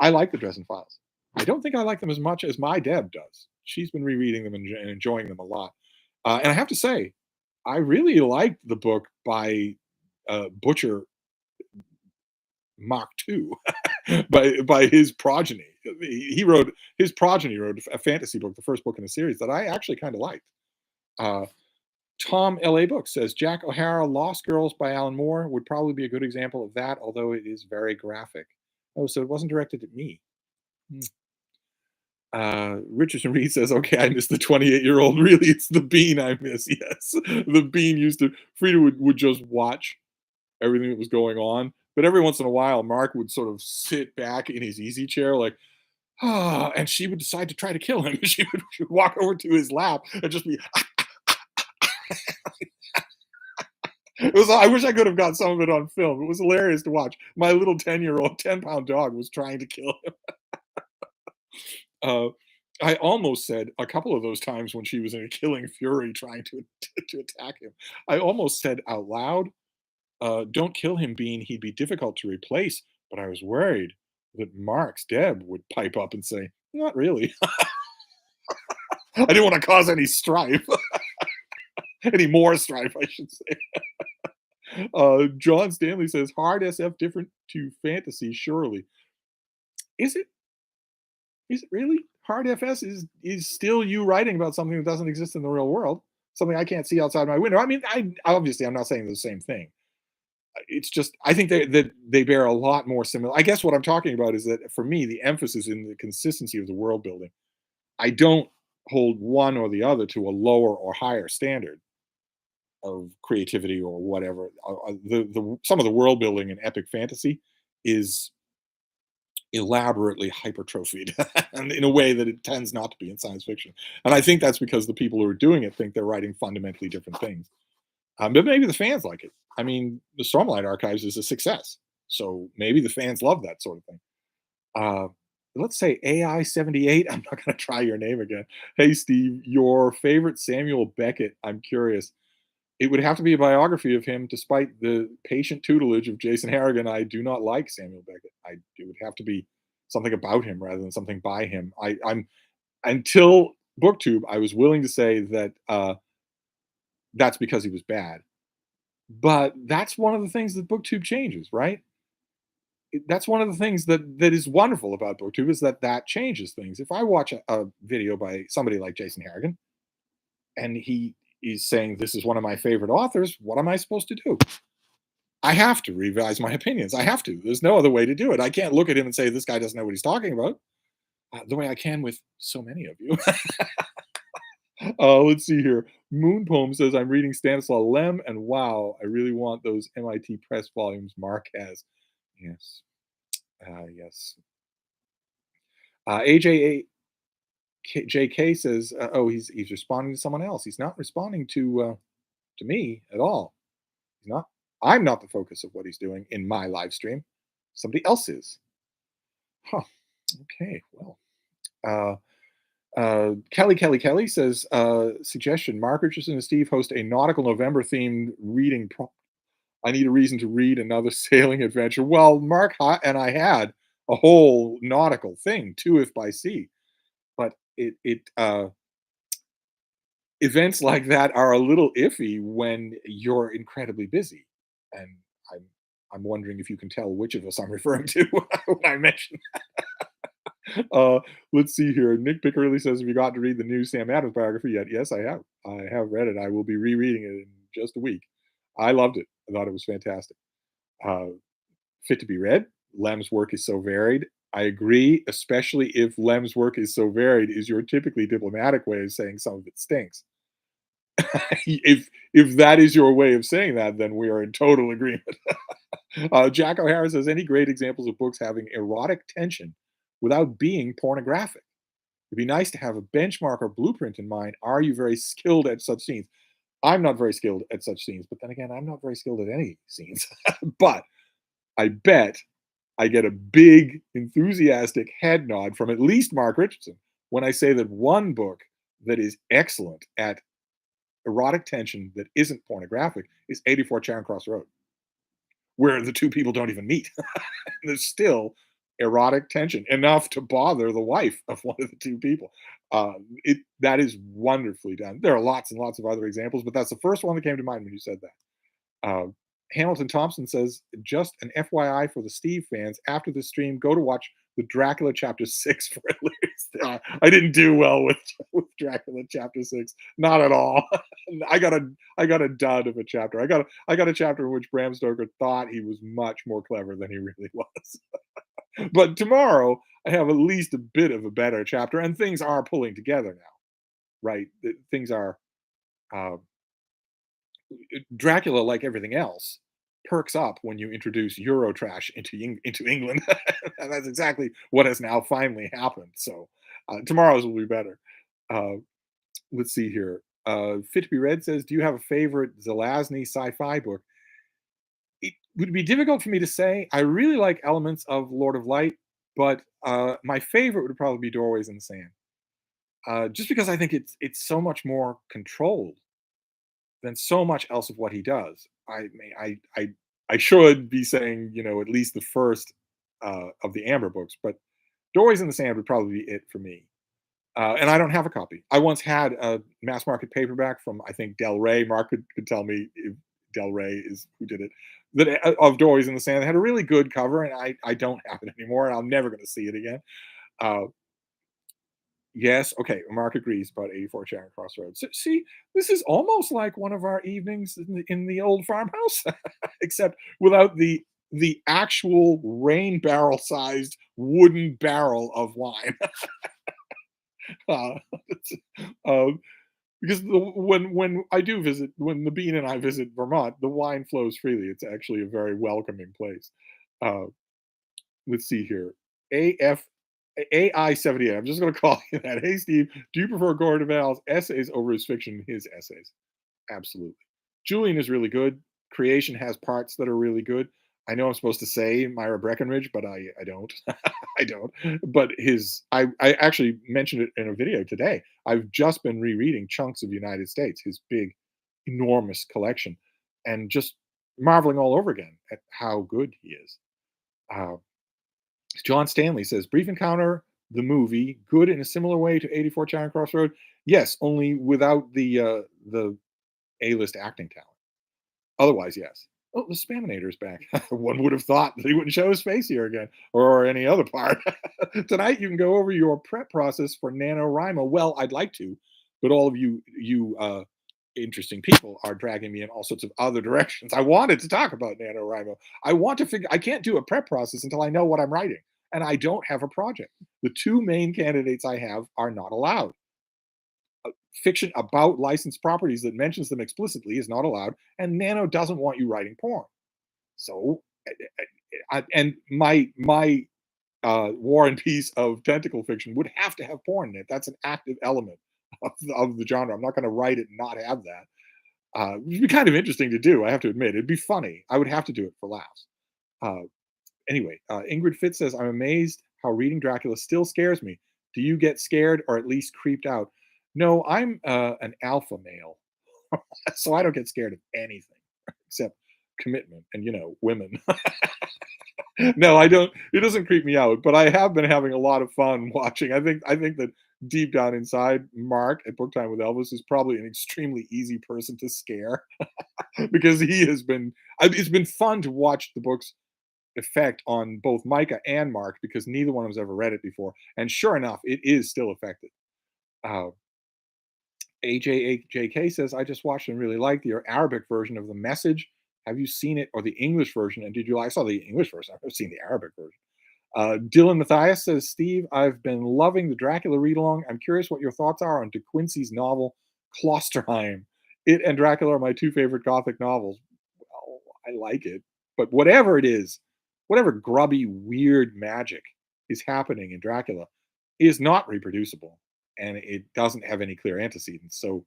I like the Dresden Files. I don't think I like them as much as my Deb does. She's been rereading them and enjoying them a lot. And I have to say, I really liked the book by Butcher Mach 2 by his progeny. He wrote his progeny wrote a fantasy book, the first book in the series that I actually kind of liked. Uh, Tom L.A. Book says Jack O'Hara, Lost Girls by Alan Moore would probably be a good example of that, although it is very graphic. Oh, so it wasn't directed at me. Hmm. Richardson Reed says, okay, I miss the 28-year-old. Really, it's the bean I miss. Yes. The bean Frida would just watch everything that was going on. But every once in a while, Mark would sort of sit back in his easy chair, like, and she would decide to try to kill him. She would walk over to his lap and just be. I wish I could have got some of it on film. It was hilarious to watch. My little 10-year-old, 10-pound dog was trying to kill him. Uh, I almost said a couple of those times when she was in a killing fury trying to attack him. I almost said out loud, don't kill him, Bean. He'd be difficult to replace. But I was worried that Mark's Deb would pipe up and say, not really. I didn't want to cause any strife. Any more strife, I should say. John Stanley says, hard SF different to fantasy, surely. Is it? Is it really? Hard FS is still you writing about something that doesn't exist in the real world, something I can't see outside my window. I mean, obviously I'm not saying the same thing. It's just I think that they bear a lot more similar. I guess what I'm talking about is that for me, the emphasis in the consistency of the world building. I don't hold one or the other to a lower or higher standard of creativity or whatever. Some of the world building in epic fantasy is elaborately hypertrophied and in a way that it tends not to be in science fiction. And I think that's because the people who are doing it think they're writing fundamentally different things. But maybe the fans like it. I mean, the Stormlight Archives is a success. So maybe the fans love that sort of thing. Uh, let's say AI78. I'm not going to try your name again. Hey, Steve, your favorite Samuel Beckett. I'm curious. It would have to be a biography of him, despite the patient tutelage of Jason Harrigan. I do not like Samuel Beckett. It would have to be something about him rather than something by him. I'm until BookTube, I was willing to say that that's because he was bad. But that's one of the things that BookTube changes, right? That's one of the things that is wonderful about BookTube is that changes things. If I watch a video by somebody like Jason Harrigan and he is saying this is one of my favorite authors, what am I supposed to do? I have to revise my opinions. I have to. There's no other way to do it. I can't look at him and say this guy doesn't know what he's talking about the way I can with so many of you. Let's see here. Moon Poem says, I'm reading Stanislaw Lem, and wow, I really want those MIT press volumes Mark has. Yes. Yes. JK says, oh, he's responding to someone else. He's not responding to me at all. He's not. I'm not the focus of what he's doing in my live stream. Somebody else is. Huh. Okay. Well. Kelly says, suggestion: Mark Richardson and Steve host a nautical November themed reading. I need a reason to read another sailing adventure. Well, Mark and I had a whole nautical thing, too, if by sea, but events like that are a little iffy when you're incredibly busy, and I'm I'm wondering if you can tell which of us I'm referring to when I mention. Uh, let's see here. Nick Pickerly says, "Have you got to read the new Sam Adams biography yet?" Yes, I have. I have read it. I will be rereading it in just a week. I loved it. I thought it was fantastic. Uh, Fit to be read. Lem's work is so varied. I agree, especially if Lem's work is so varied, is your typically diplomatic way of saying some of it stinks. If that is your way of saying that, then we are in total agreement. Jack O'Hara says, any great examples of books having erotic tension without being pornographic? It'd be nice to have a benchmark or blueprint in mind. Are you very skilled at such scenes? I'm not very skilled at such scenes, but then again, I'm not very skilled at any scenes. But I bet I get a big, enthusiastic head nod from at least Mark Richardson when I say that one book that is excellent at erotic tension that isn't pornographic is 84 Charing Cross Road, where the two people don't even meet. There's still erotic tension enough to bother the wife of one of the two people. That is wonderfully done. There are lots and lots of other examples, but that's the first one that came to mind when you said that. Hamilton Thompson says, just an FYI for the Steve fans, after the stream, go to watch the Dracula chapter 6 for at least. I didn't do well with Dracula chapter 6. Not at all. I got a dud of a chapter. I got a chapter in which Bram Stoker thought he was much more clever than he really was. But tomorrow I have at least a bit of a better chapter, and things are pulling together now, right? Things are uh, Dracula, like everything else, perks up when you introduce Eurotrash into England, and that's exactly what has now finally happened. So tomorrow's will be better. Uh, let's see here. Fit to be read says, "Do you have a favorite Zelazny sci-fi book?" It would be difficult for me to say. I really like elements of Lord of Light, but my favorite would probably be Doorways in the Sand, just because I think it's so much more controlled than so much else of what he does. I should be saying, at least the first of the Amber books, but Doorways in the Sand would probably be it for me. And I don't have a copy. I once had a mass market paperback from, I think, Del Rey. Mark could tell me if Del Rey is who did it. That of Doorways in the Sand. It had a really good cover, and I don't have it anymore, and I'm never going to see it again. Uh, Yes, okay, Mark agrees about 84 Charing Cross Road. So, see, this is almost like one of our evenings in the old farmhouse, except without the actual rain barrel sized wooden barrel of wine. uh, um, because when I do visit, when the Bean and I visit Vermont, the wine flows freely. It's actually a very welcoming place. Uh, let's see here. AF AI78. I'm just going to call you that. Hey, Steve, do you prefer Gordon Val's essays over his fiction, his essays? Absolutely. Julian is really good. Creation has parts that are really good. I know I'm supposed to say Myra Breckenridge, but I don't. I don't. But I actually mentioned it in a video today. I've just been rereading chunks of United States, his big, enormous collection, and just marveling all over again at how good he is. Uh, John Stanley says, Brief Encounter, the movie, good in a similar way to 84 Charing Cross Road. Yes, only without the A-list acting talent. Otherwise, yes. Oh, the Spaminator's back. One would have thought that he wouldn't show his face here again or any other part. Tonight, you can go over your prep process for NaNoWriMo. Well, I'd like to, but all of you interesting people are dragging me in all sorts of other directions. I wanted to talk about NaNoWriMo. I want to figure, I can't do a prep process until I know what I'm writing. And I don't have a project. The two main candidates I have are not allowed. Fiction about licensed properties that mentions them explicitly is not allowed, and Nano doesn't want you writing porn. So, and my War and Peace of tentacle fiction would have to have porn in it. That's an active element of the genre. I'm not going to write it and not have that. It'd be kind of interesting to do. I have to admit, it'd be funny. I would have to do it for laughs. Uh, anyway, Ingrid Fitz says, "I'm amazed how reading Dracula still scares me. Do you get scared or at least creeped out?" No, I'm an alpha male, so I don't get scared of anything except commitment and women. No, I don't. It doesn't creep me out, but I have been having a lot of fun watching. I think that deep down inside, Mark at Book Time with Elvis is probably an extremely easy person to scare because he has been. It's been fun to watch the book's effect on both Micah and Mark because neither one of us ever read it before, and sure enough, it is still effective. Uh, AJJK says, I just watched and really liked the Arabic version of The Message. Have you seen it or the English version? And did you like? I saw the English version. I've seen the Arabic version. Dylan Matthias says, Steve, I've been loving the Dracula read along. I'm curious what your thoughts are on De Quincey's novel, Klosterheim. It and Dracula are my two favorite Gothic novels. Well, I like it. But whatever it is, whatever grubby, weird magic is happening in Dracula is not reproducible and it doesn't have any clear antecedents. So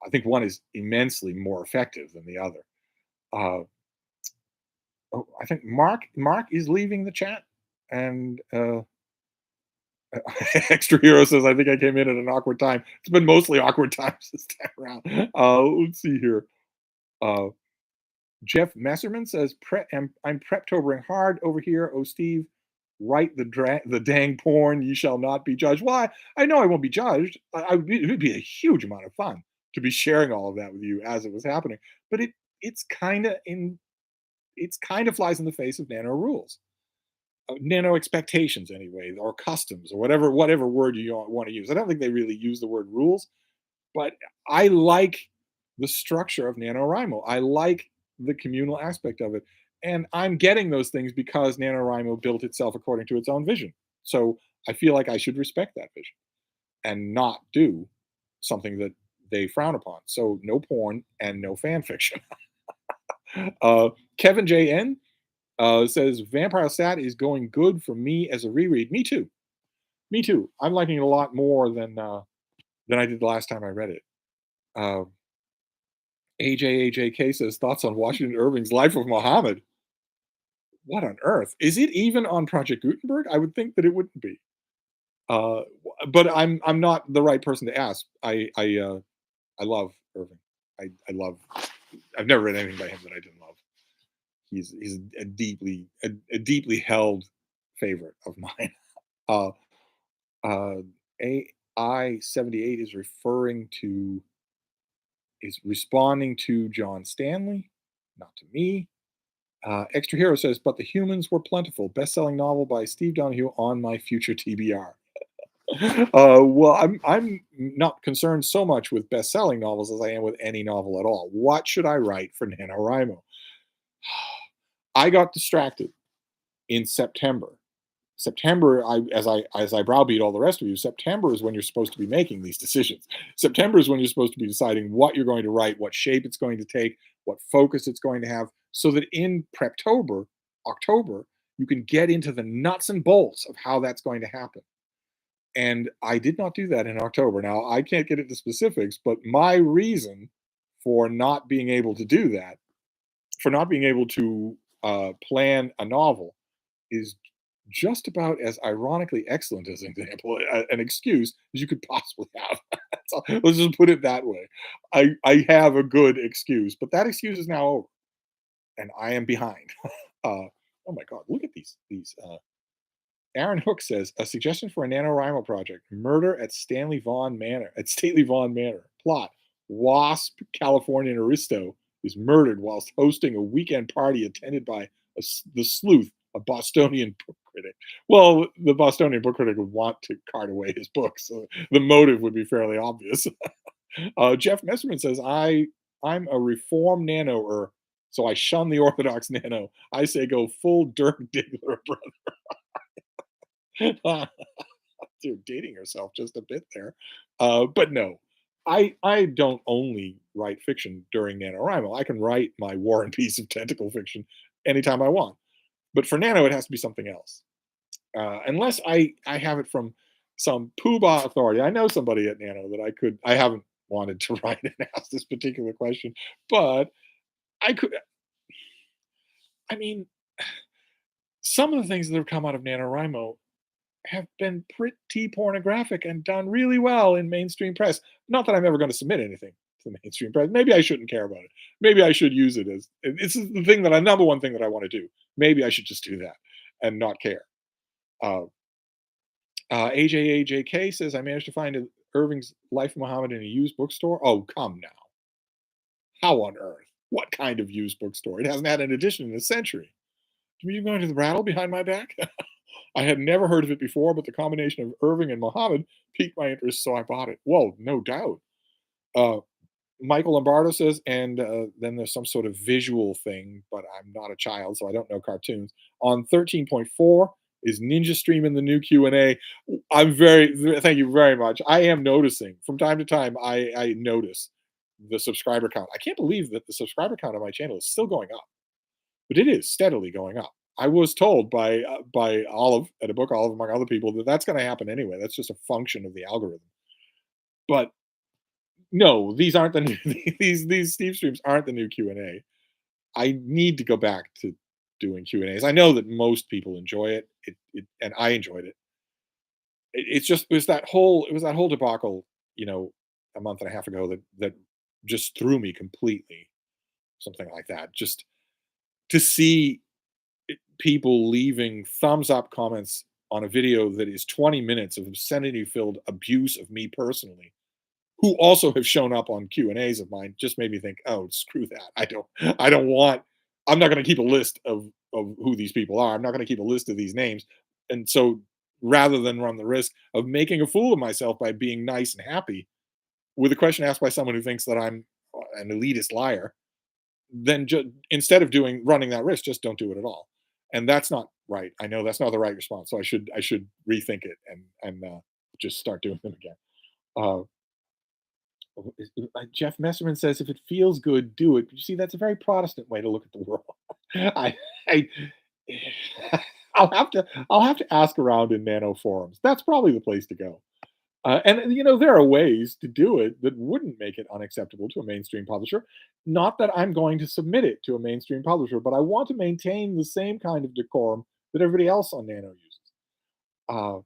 I think one is immensely more effective than the other. I think Mark is leaving the chat, and Extra Hero says, I think I came in at an awkward time. It's been mostly awkward times this time around. Let's see here. Uh, Jeff Messerman says, I'm prep-tobering hard over here. Oh, Steve, write the dang porn. You shall not be judged. Well, I know I won't be judged. It would be a huge amount of fun to be sharing all of that with you as it was happening. But it's kind of flies in the face of nano rules, nano expectations anyway, or customs, or whatever word you want to use. I don't think they really use the word rules, but I like the structure of NaNoWrimo. I like the communal aspect of it. And I'm getting those things because NaNoWrimo built itself according to its own vision. So I feel like I should respect that vision and not do something that they frown upon. So no porn and no fan fiction. Kevin JN says, Vampire Stat is going good for me as a reread. Me too. Me too. I'm liking it a lot more than I did the last time I read it. AJAJK says, thoughts on Washington Irving's Life of Muhammad. What on earth? Is it even on Project Gutenberg? I would think that it wouldn't be. But I'm not the right person to ask. I love Irving. I've never read anything by him that I didn't love. He's a deeply held favorite of mine. AI78 is responding to John Stanley, not to me. Extra Hero says, but the humans were plentiful. Best-selling novel by Steve Donahue on my future TBR. Well, I'm not concerned so much with best-selling novels as I am with any novel at all. What should I write for NaNoWrimo? I got distracted in September. September, as I browbeat all the rest of you, September is when you're supposed to be making these decisions. September is when you're supposed to be deciding what you're going to write, what shape it's going to take, what focus it's going to have, so that in Preptober, October, You can get into the nuts and bolts of how that's going to happen. And I did not do that in October. Now, I can't get into specifics, but my reason for not being able to do that, for not being able to plan a novel, is just about as ironically excellent as an example, an excuse as you could possibly have. So, let's just put it that way. I have a good excuse, but that excuse is now over, and I am behind. Oh my God, look at these. Aaron Hook says a suggestion for a NaNoWriMo project: Murder at Stately Vaughan Manor. Plot: Wasp, Californian aristo, is murdered whilst hosting a weekend party attended by the sleuth, a Bostonian book critic. Well, the Bostonian book critic would want to cart away his books, so the motive would be fairly obvious. Jeff Messerman says, I'm a reform nanoer, so I shun the orthodox nano. I say go full Dirk Diggler, brother. You're dating yourself just a bit there. But no, I don't only write fiction during NaNoWriMo. I can write my War and Peace of tentacle fiction anytime I want. But for Nano, it has to be something else. Unless I have it from some poobah authority. I know somebody at Nano that I haven't wanted to write and ask this particular question, but I could, I mean, some of the things that have come out of NaNoWriMo have been pretty pornographic and done really well in mainstream press. Not that I'm ever going to submit anything to the mainstream press. Maybe I shouldn't care about it. Maybe I should use it as this is the thing that number one thing that I want to do. Maybe I should just do that and not care. Uh, AJAJK says I managed to find Irving's Life of Muhammad in a used bookstore. Oh, come now. How on earth? What kind of used bookstore? It hasn't had an edition in a century. Were you going to the rattle behind my back? I had never heard of it before, but the combination of Irving and Muhammad piqued my interest, so I bought it. Whoa, no doubt. Uh, Michael Lombardo says, and then there's some sort of visual thing, but I'm not a child, so I don't know cartoons. On 13.4 is Ninja Stream in the new Q&A. Thank you very much. I am noticing from time to time. I notice the subscriber count. I can't believe that the subscriber count on my channel is still going up, but it is steadily going up. I was told by Olive at a book Olive, among other people, that that's going to happen anyway. That's just a function of the algorithm. But no, these aren't the new, these Steve streams aren't the new Q&A. I need to go back to doing Q&As. I know that most people enjoy it. And I enjoyed it. It's just it was that whole debacle, a month and a half ago that just threw me completely. Something like that. Just to see people leaving thumbs up comments on a video that is 20 minutes of obscenity filled abuse of me personally, who also have shown up on Q&As of mine, just made me think, oh, screw that. I'm not going to keep a list of who these people are. I'm not going to keep a list of these names. And so rather than run the risk of making a fool of myself by being nice and happy with a question asked by someone who thinks that I'm an elitist liar, then instead of running that risk, just don't do it at all. And that's not right. I know that's not the right response. So I should rethink it and just start doing them again. Uh, Jeff Messerman says, if it feels good, do it. You see, that's a very Protestant way to look at the world. I, I I'll have to ask around in nano forums. That's probably the place to go. And there are ways to do it that wouldn't make it unacceptable to a mainstream publisher. Not that I'm going to submit it to a mainstream publisher, but I want to maintain the same kind of decorum that everybody else on Nano uses.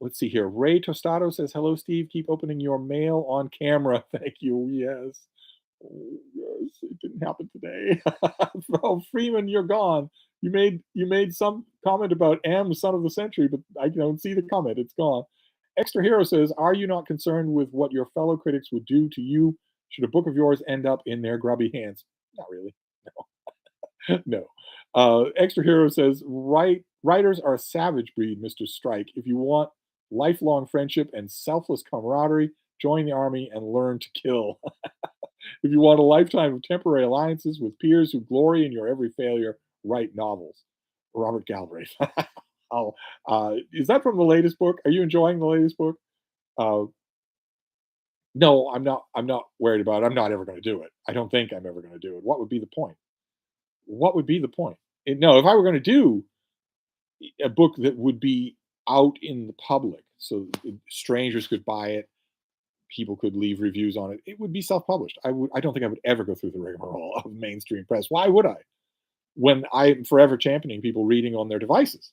Let's see here. Ray Tostado says, hello, Steve. Keep opening your mail on camera. Thank you. Yes. Oh, yes, it didn't happen today. Oh, Freeman, you're gone. You made some comment about M, son of the century, but I don't see the comment. It's gone. Extra Hero says, are you not concerned with what your fellow critics would do to you should a book of yours end up in their grubby hands? Not really. No. No. Extra Hero says, writers are a savage breed, Mr. Strike. If you want lifelong friendship and selfless camaraderie, join the army and learn to kill. If you want a lifetime of temporary alliances with peers who glory in your every failure, write novels. Robert Galbraith. Is that from the latest book? Are you enjoying the latest book? No, I'm not. I'm not worried about it. I'm not ever going to do it. I don't think I'm ever going to do it. What would be the point? What would be the point? No, if I were going to do a book that would be out in the public, so strangers could buy it, people could leave reviews on it. It would be self-published. I don't think I would ever go through the rigmarole of mainstream press. Why would I? When I'm forever championing people reading on their devices.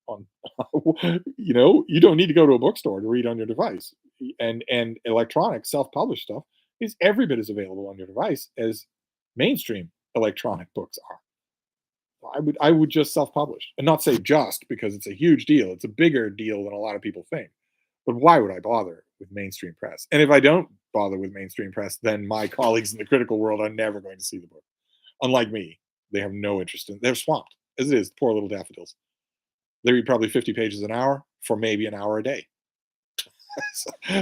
On you don't need to go to a bookstore to read on your device. And electronic self-published stuff is every bit as available on your device as mainstream electronic books are. I would just self-publish and not say just because it's a huge deal. It's a bigger deal than a lot of people think. But why would I bother with mainstream press? And if I don't bother with mainstream press, then my colleagues in the critical world are never going to see the book. Unlike me, they have no interest in. They're swamped as it is. Poor little daffodils. They read probably 50 pages an hour for maybe an hour a day.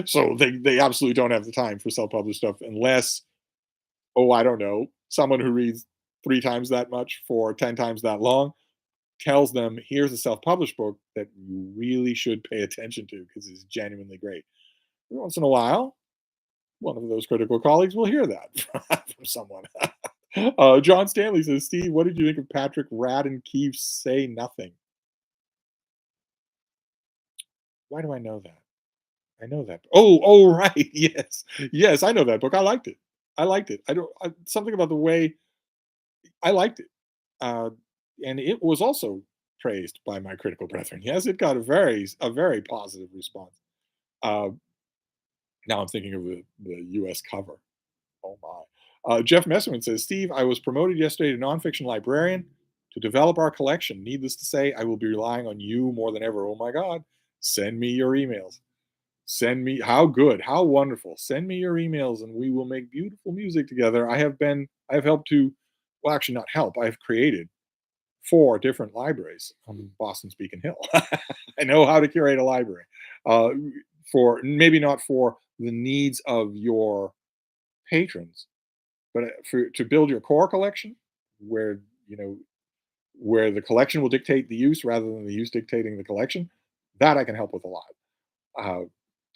So they absolutely don't have the time for self-published stuff unless, oh, I don't know, someone who reads 3 times that much for 10 times that long tells them, here's a self-published book that you really should pay attention to because it's genuinely great. Every once in a while, one of those critical colleagues will hear that from someone. John Stanley says, Steve, what did you think of Patrick Radden Keefe's Say Nothing? Why do I know that? I know that. Oh, right. Yes. Yes, I know that book. I liked it. I liked it. I don't something about the way I liked it. Uh, and it was also praised by my critical brethren. Yes, it got a very positive response. Uh, now I'm thinking of the US cover. Oh my. Jeff Messerman says, Steve, I was promoted yesterday to nonfiction librarian to develop our collection. Needless to say, I will be relying on you more than ever. Oh my God. Send me your emails. Send me how good, how wonderful. Send me your emails and we will make beautiful music together. I have helped to, well, actually not help. I have created 4 different libraries on Boston's Beacon Hill. I know how to curate a library. Uh, for maybe not for the needs of your patrons, but for to build your core collection where where the collection will dictate the use rather than the use dictating the collection. That I can help with a lot. Uh,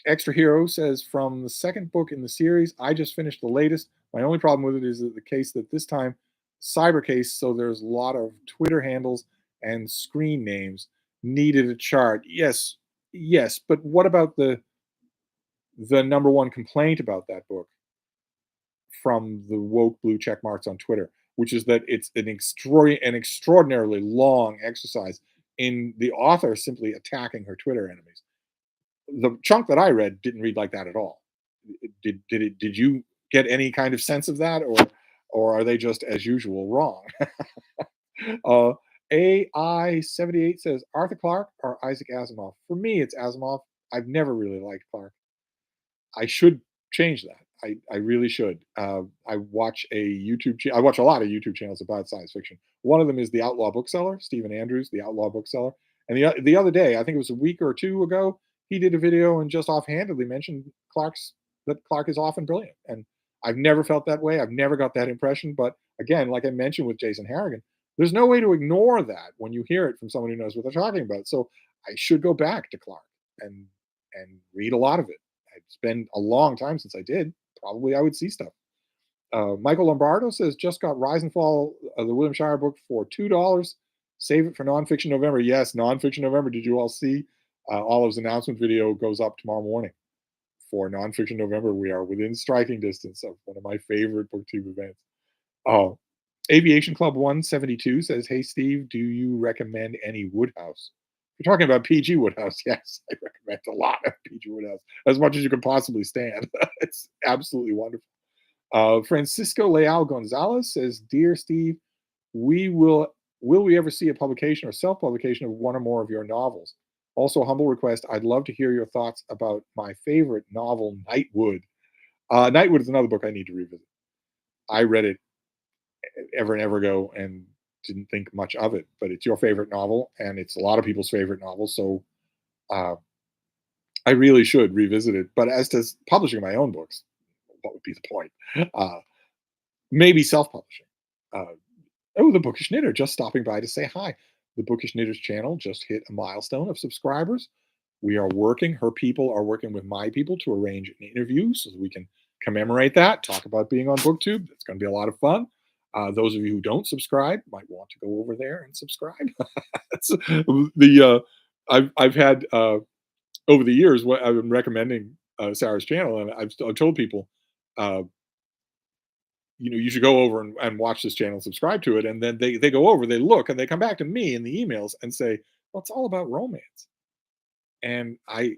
Extra Hero says, from the second book in the series, I just finished the latest. My only problem with it is that the case that this time, cyber case, so there's a lot of Twitter handles and screen names needed a chart. Yes, yes, but what about the number one complaint about that book from the woke blue check marks on Twitter, which is that it's an extraordinarily long exercise in the author simply attacking her Twitter enemies. The chunk that I read didn't read like that at all. Did you get any kind of sense of that, or are they just as usual wrong? uh, AI78 says Arthur Clarke or Isaac Asimov. For me, it's Asimov. I've never really liked Clarke. I should change that. I really should. I watch I watch a lot of YouTube channels about science fiction. One of them is the Outlaw Bookseller, Stephen Andrews, the Outlaw Bookseller. And the other day, I think it was a week or two ago, he did a video and just offhandedly mentioned that Clarke is often brilliant. And I've never felt that way. I've never got that impression. But again, like I mentioned with Jason Harrigan, there's no way to ignore that when you hear it from someone who knows what they're talking about. So I should go back to Clarke and read a lot of it. It's been a long time since I did. Probably I would see stuff. Michael Lombardo says, just got Rise and Fall of the William Shire book for $2. Save it for Nonfiction November. Yes, Nonfiction November. Did you all see Olive's announcement video goes up tomorrow morning for Nonfiction November? We are within striking distance of one of my favorite BookTube events. Oh, Aviation Club 172 says, hey, Steve, do you recommend any Woodhouse? If you're talking about PG Woodhouse, yes, I recommend a lot of PG Woodhouse, as much as you can possibly stand. It's absolutely wonderful. Francisco Leal Gonzalez says, dear Steve, will we ever see a publication or self-publication of one or more of your novels? Also, humble request, I'd love to hear your thoughts about my favorite novel, Nightwood. Nightwood is another book I need to revisit. I read it ever and ever ago and didn't think much of it, but it's your favorite novel and it's a lot of people's favorite novel. So uh, I really should revisit it. But as to publishing my own books, what would be the point? Uh, Maybe self-publishing. Uh, the Bookish Knitter just stopping by to say hi. The Bookish Knitters channel just hit a milestone of subscribers. We are working, her people are working with my people to arrange an interview so that we can commemorate that, talk about being on BookTube. It's going to be a lot of fun. Those of you who don't subscribe might want to go over there and subscribe. That's the I've had over the years what I've been recommending Sarah's channel, and I've told people, uh, you should go over and watch this channel, subscribe to it, and then they go over, they look, and they come back to me in the emails and say, "Well, it's all about romance," and I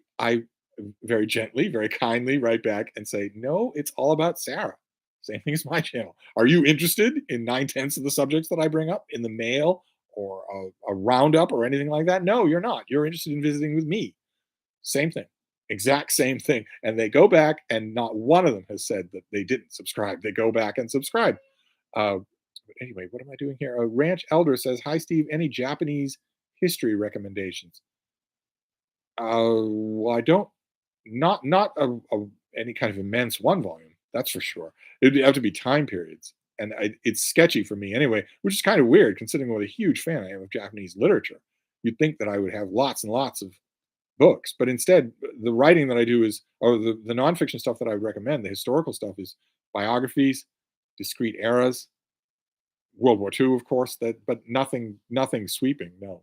very gently, very kindly write back and say, "No, it's all about Sarah." Same thing as my channel. Are you interested in 9/10 of the subjects that I bring up in the mail or a roundup or anything like that? No, you're not. You're interested in visiting with me. Same thing. Exact same thing. And they go back, and not one of them has said that they didn't subscribe. They go back and subscribe. But anyway, what am I doing here? A Ranch Elder says, "Hi, Steve. Any Japanese history recommendations?" Well, I don't, not any kind of immense one volume. That's for sure. It'd have to be time periods, and it's sketchy for me anyway, which is kind of weird considering what a huge fan I am of Japanese literature. You'd think that I would have lots and lots of books, but instead, the writing that I do is, or the nonfiction stuff that I recommend, the historical stuff is biographies, discrete eras, World War II, of course, that, but nothing sweeping. No.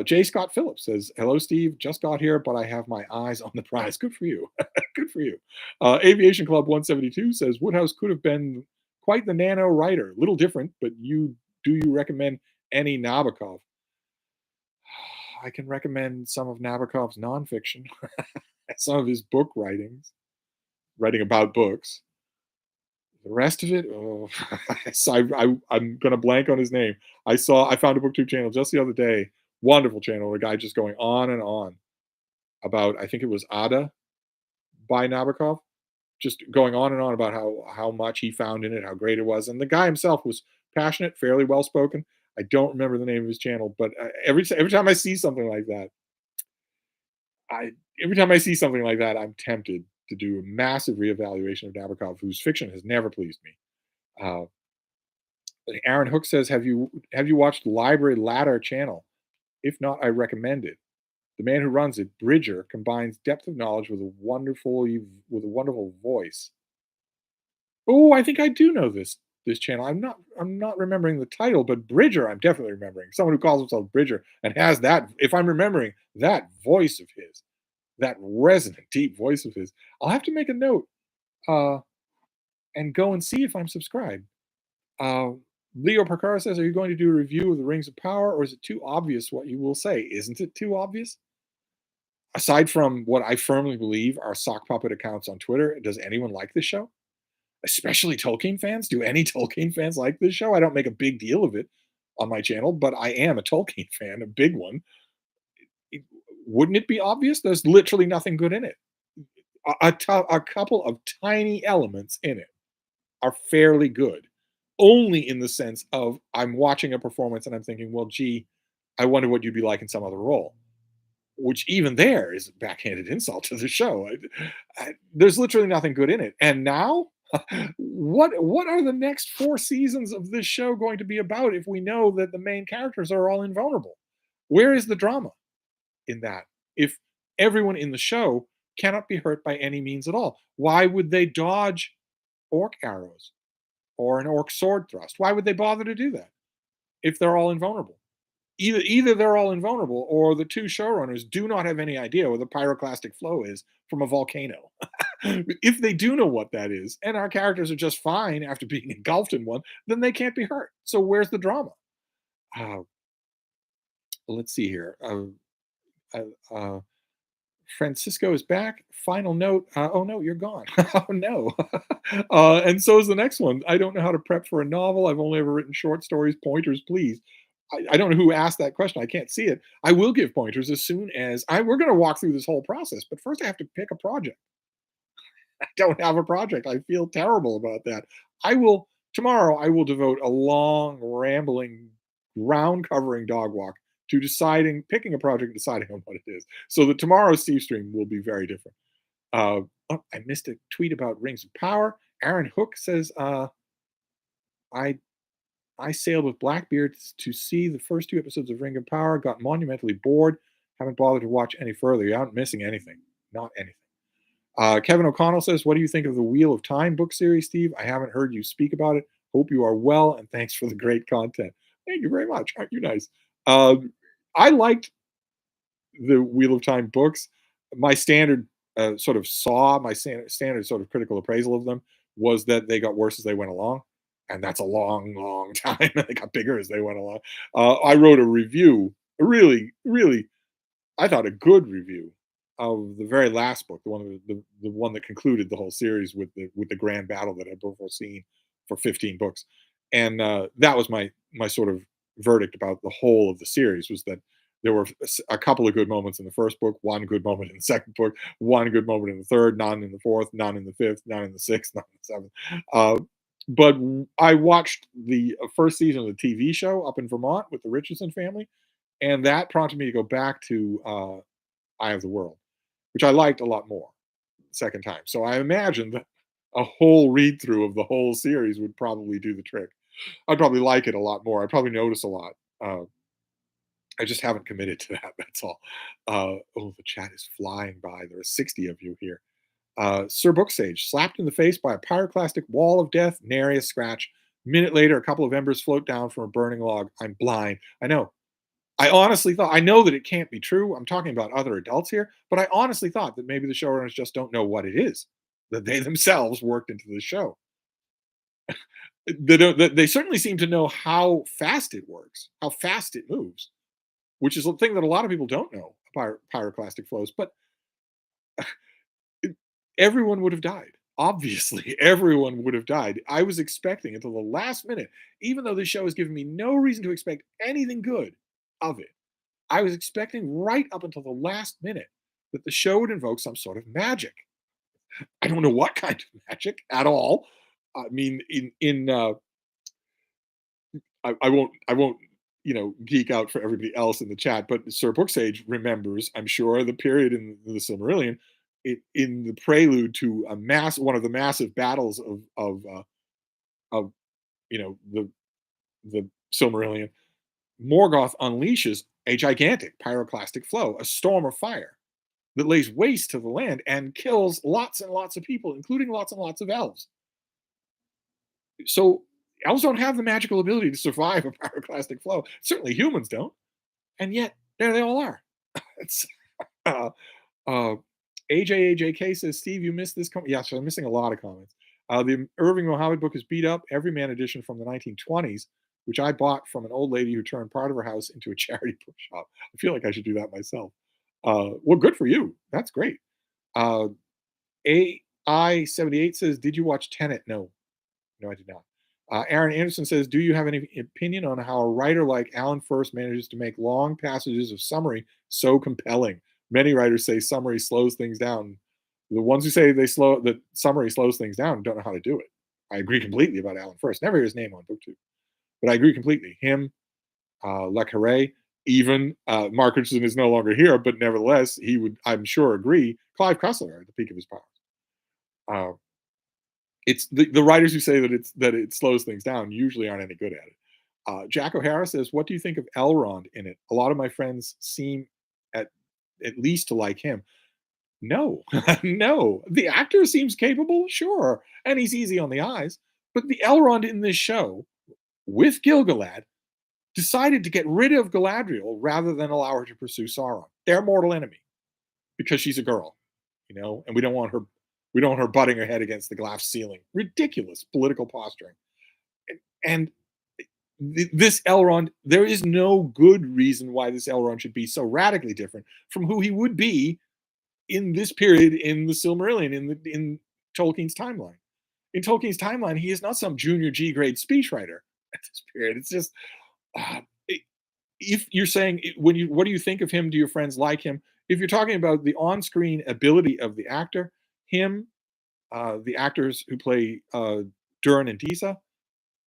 J. Scott Phillips says, "Hello, Steve. Just got here, but I have my eyes on the prize." Good for you. Good for you. Aviation Club 172 says, "Woodhouse could have been quite the nano writer. Little different, but do you recommend any Nabokov?" I can recommend some of Nabokov's nonfiction, some of his book writings, writing about books. The rest of it, oh, so I'm gonna blank on his name. I found a BookTube channel just the other day, wonderful channel, a guy just going on and on about, I think it was Ada by Nabokov, just going on and on about how much he found in it, how great it was, and the guy himself was passionate, fairly well spoken. I don't remember the name of his channel, but every time I see something like that, I every time I see something like that, I'm tempted to do a massive reevaluation of Nabokov, whose fiction has never pleased me. Uh, Aaron Hook says, "Have you watched Library Ladder channel? If not, I recommend it. The man who runs it, Bridger, combines depth of knowledge with a wonderful voice." Oh, I think I do know this channel. I'm not remembering the title, but Bridger, I'm definitely remembering. Someone who calls himself Bridger and has that, if I'm remembering, that voice of his, that resonant, deep voice of his. I'll have to make a note uh, and go and see if I'm subscribed. Uh, Leo Percara says, "Are you going to do a review of the Rings of Power, or is it too obvious what you will say?" Isn't it too obvious? Aside from what I firmly believe are sock puppet accounts on Twitter, does anyone like this show? Especially Tolkien fans? Do any Tolkien fans like this show? I don't make a big deal of it on my channel, but I am a Tolkien fan, a big one. It- wouldn't it be obvious? There's literally nothing good in it. A couple of tiny elements in it are fairly good, only in the sense of I'm watching a performance and I'm thinking, well, gee, I wonder what you'd be like in some other role, which even there is a backhanded insult to the show. There's literally nothing good in it. And now, what are the next 4 seasons of this show going to be about if we know that the main characters are all invulnerable? Where is the drama in that? If everyone in the show cannot be hurt by any means at all, why would they dodge orc arrows or an orc sword thrust? Why would they bother to do that if they're all invulnerable? Either they're all invulnerable, or the two showrunners do not have any idea what the pyroclastic flow is from a volcano. If they do know what that is, and our characters are just fine after being engulfed in one, then they can't be hurt. So where's the drama? Uh, let's see here. Uh, Francisco is back. Final note. Oh no, you're gone. Oh no. And so is the next one. "I don't know how to prep for a novel. I've only ever written short stories. Pointers, please." I don't know who asked that question. I can't see it. I will give pointers as soon as we're going to walk through this whole process. But first, I have to pick a project. I don't have a project. I feel terrible about that. I will Tomorrow. I will devote a long, rambling, ground covering dog walk to picking a project, and deciding on what it is. So that tomorrow's Steve stream will be very different. Oh, I missed a tweet about Rings of Power. Aaron Hook says, I I sailed with Blackbeard to see the first 2 episodes of Ring of Power, got monumentally bored, haven't bothered to watch any further. You aren't missing anything. Not anything. Kevin O'Connell says, "What do you think of the Wheel of Time book series, Steve? I haven't heard you speak about it. Hope you are well, and thanks for the great content. Thank you very much. Aren't you nice? Um, I liked the Wheel of Time books. My standard standard sort of critical appraisal of them was that they got worse as they went along, and that's a long, long time. They got bigger as they went along. I wrote a review, a really, really, I thought a good review of the very last book, the one that concluded the whole series with the grand battle that I'd foreseen for 15 books, and that was my sort of verdict about the whole of the series was that there were a couple of good moments in the first book, one good moment in the second book, one good moment in the third, none in the fourth, none in the fifth, none in the sixth, none in the seventh. But I watched the first season of the TV show up in Vermont with the Richardson family, and that prompted me to go back to Eye of the World, which I liked a lot more the second time. So I imagine that a whole read through of the whole series would probably do the trick. I'd probably like it a lot more. I'd probably notice a lot. I just haven't committed to that. That's all. Oh, the chat is flying by. There are 60 of you here. Sir Booksage, slapped in the face by a pyroclastic wall of death, nary a scratch. Minute later, a couple of embers float down from a burning log. I'm blind. I know. I honestly thought, I know that it can't be true. I'm talking about other adults here, but I honestly thought that maybe the showrunners just don't know what it is that they themselves worked into the show. They certainly seem to know how fast it works, how fast it moves, which is a thing that a lot of people don't know, pyroclastic flows. But everyone would have died. Obviously, everyone would have died. I was expecting until the last minute, even though this show has given me no reason to expect anything good of it. I was expecting right up until the last minute that the show would invoke some sort of magic. I don't know what kind of magic at all. I mean, I won't geek out for everybody else in the chat, but Sir Booksage remembers, I'm sure, the period in the Silmarillion, in the prelude to one of the massive battles of the Silmarillion. Morgoth unleashes a gigantic pyroclastic flow, a storm of fire that lays waste to the land and kills lots and lots of people, including lots and lots of elves. So elves don't have the magical ability to survive a pyroclastic flow. Certainly humans don't. And yet there they all are. It's uh, uh, AJAJK says, Steve, you missed this comment. Yes, I'm missing a lot of comments. The Irving Mohammed book is beat up, Everyman edition from the 1920s, which I bought from an old lady who turned part of her house into a charity bookshop. I feel like I should do that myself. Well, good for you. That's great. AI78 says, did you watch Tenet? No. No, I did not. Aaron Anderson says, do you have any opinion on how a writer like Alan First manages to make long passages of summary so compelling? Many writers say summary slows things down. The ones who say that summary slows things down don't know how to do it. I agree completely about Alan First. Never hear his name on BookTube, but I agree completely. Him, Le Carre, even Mark Richardson is no longer here, but nevertheless, he would, I'm sure, agree. Clive Cussler at the peak of his powers. It's the writers who say that it slows things down usually aren't any good at it. Jack O'Hara says, "What do you think of Elrond in it? A lot of my friends seem at least to like him." No, no. The actor seems capable, sure, and he's easy on the eyes. But the Elrond in this show with Gilgalad decided to get rid of Galadriel rather than allow her to pursue Sauron, their mortal enemy, because she's a girl, and we don't want her butting her head against the glass ceiling. Ridiculous political posturing. And this Elrond, there is no good reason why this Elrond should be so radically different from who he would be in this period in the Silmarillion, in Tolkien's timeline. In Tolkien's timeline, he is not some junior G grade speechwriter at this period. It's just, uh, if you're saying what do you think of him? Do your friends like him? If you're talking about the on-screen ability of the actor, him, the actors who play Durin and Disa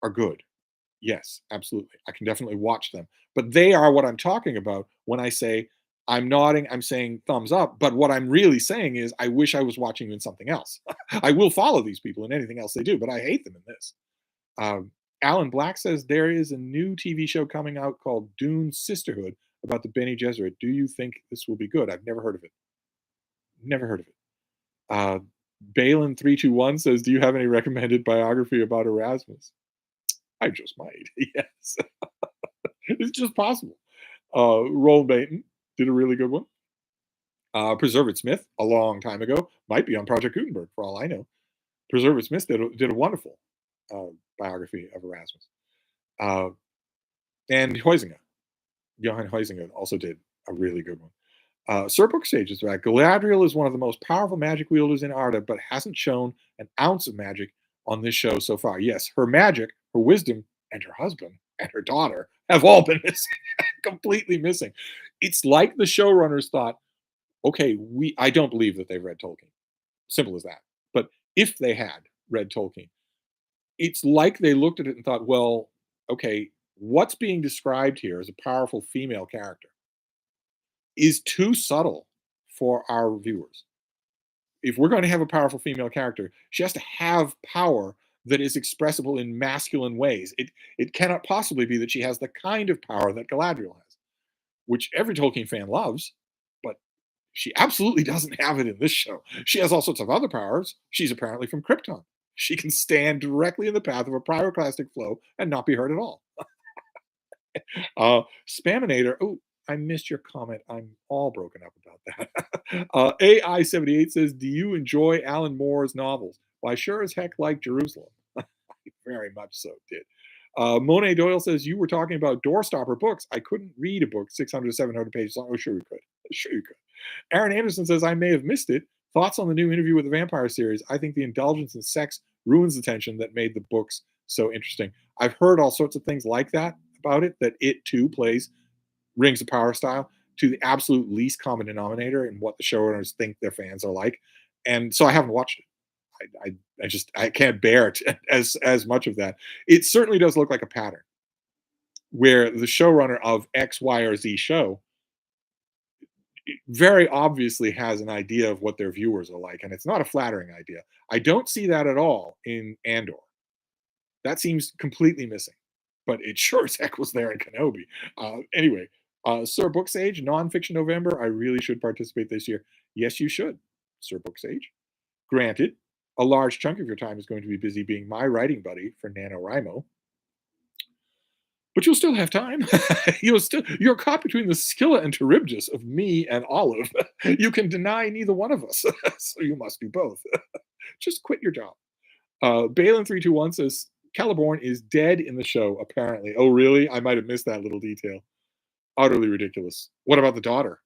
are good. Yes, absolutely. I can definitely watch them. But they are what I'm talking about when I say I'm nodding, I'm saying thumbs up. But what I'm really saying is I wish I was watching you in something else. I will follow these people in anything else they do, but I hate them in this. Alan Black says there is a new TV show coming out called Dune Sisterhood about the Bene Gesserit. Do you think this will be good? I've never heard of it. Never heard of it. Balin321 says, do you have any recommended biography about Erasmus? I just might. Yes, it's just possible. Roll Baton did a really good one. Preserve It Smith, a long time ago, might be on Project Gutenberg for all I know. Preserve It Smith did a wonderful uh, biography of Erasmus. Uh, and Huizinga, Johann Huizinga also did a really good one. Sir Booksage is back. Galadriel is one of the most powerful magic wielders in Arda, but hasn't shown an ounce of magic on this show so far. Yes, her magic, her wisdom, and her husband and her daughter have all been missing, completely missing. It's like the showrunners thought, okay, I don't believe that they've read Tolkien. Simple as that. But if they had read Tolkien, it's like they looked at it and thought, well, okay, what's being described here as a powerful female character is too subtle for our viewers. If we're going to have a powerful female character, she has to have power that is expressible in masculine ways. It cannot possibly be that she has the kind of power that Galadriel has, which every Tolkien fan loves, but she absolutely doesn't have it in this show. She has all sorts of other powers. She's apparently from Krypton. She can stand directly in the path of a pyroclastic flow and not be hurt at all. Spaminator. Oh, I missed your comment. I'm all broken up about that. AI78 says, do you enjoy Alan Moore's novels? Well, I sure as heck like Jerusalem. Very much so did. Monet Doyle says, you were talking about doorstopper books. I couldn't read a book 600 to 700 pages long. Oh, sure you could. Sure you could. Aaron Anderson says, I may have missed it. Thoughts on the new Interview with the Vampire series? I think the indulgence in sex ruins the tension that made the books so interesting. I've heard all sorts of things like that about it, that it too plays Rings of Power style to the absolute least common denominator in what the showrunners think their fans are like. And so I haven't watched it. I can't bear it as much of that. It certainly does look like a pattern where the showrunner of X, Y, or Z show very obviously has an idea of what their viewers are like, and it's not a flattering idea. I don't see that at all in Andor. That seems completely missing, but it sure as heck was there in Kenobi. Anyway, Sir Booksage, Nonfiction November. I really should participate this year. Yes, you should, Sir Booksage. Granted, a large chunk of your time is going to be busy being my writing buddy for NaNoWriMo, but you'll still have time. You're caught between the Scylla and Charybdis of me and Olive. You can deny neither one of us, so you must do both. Just quit your job. Balin321 says Celeborn is dead in the show, apparently. Oh, really? I might have missed that little detail. Utterly ridiculous. What about the daughter?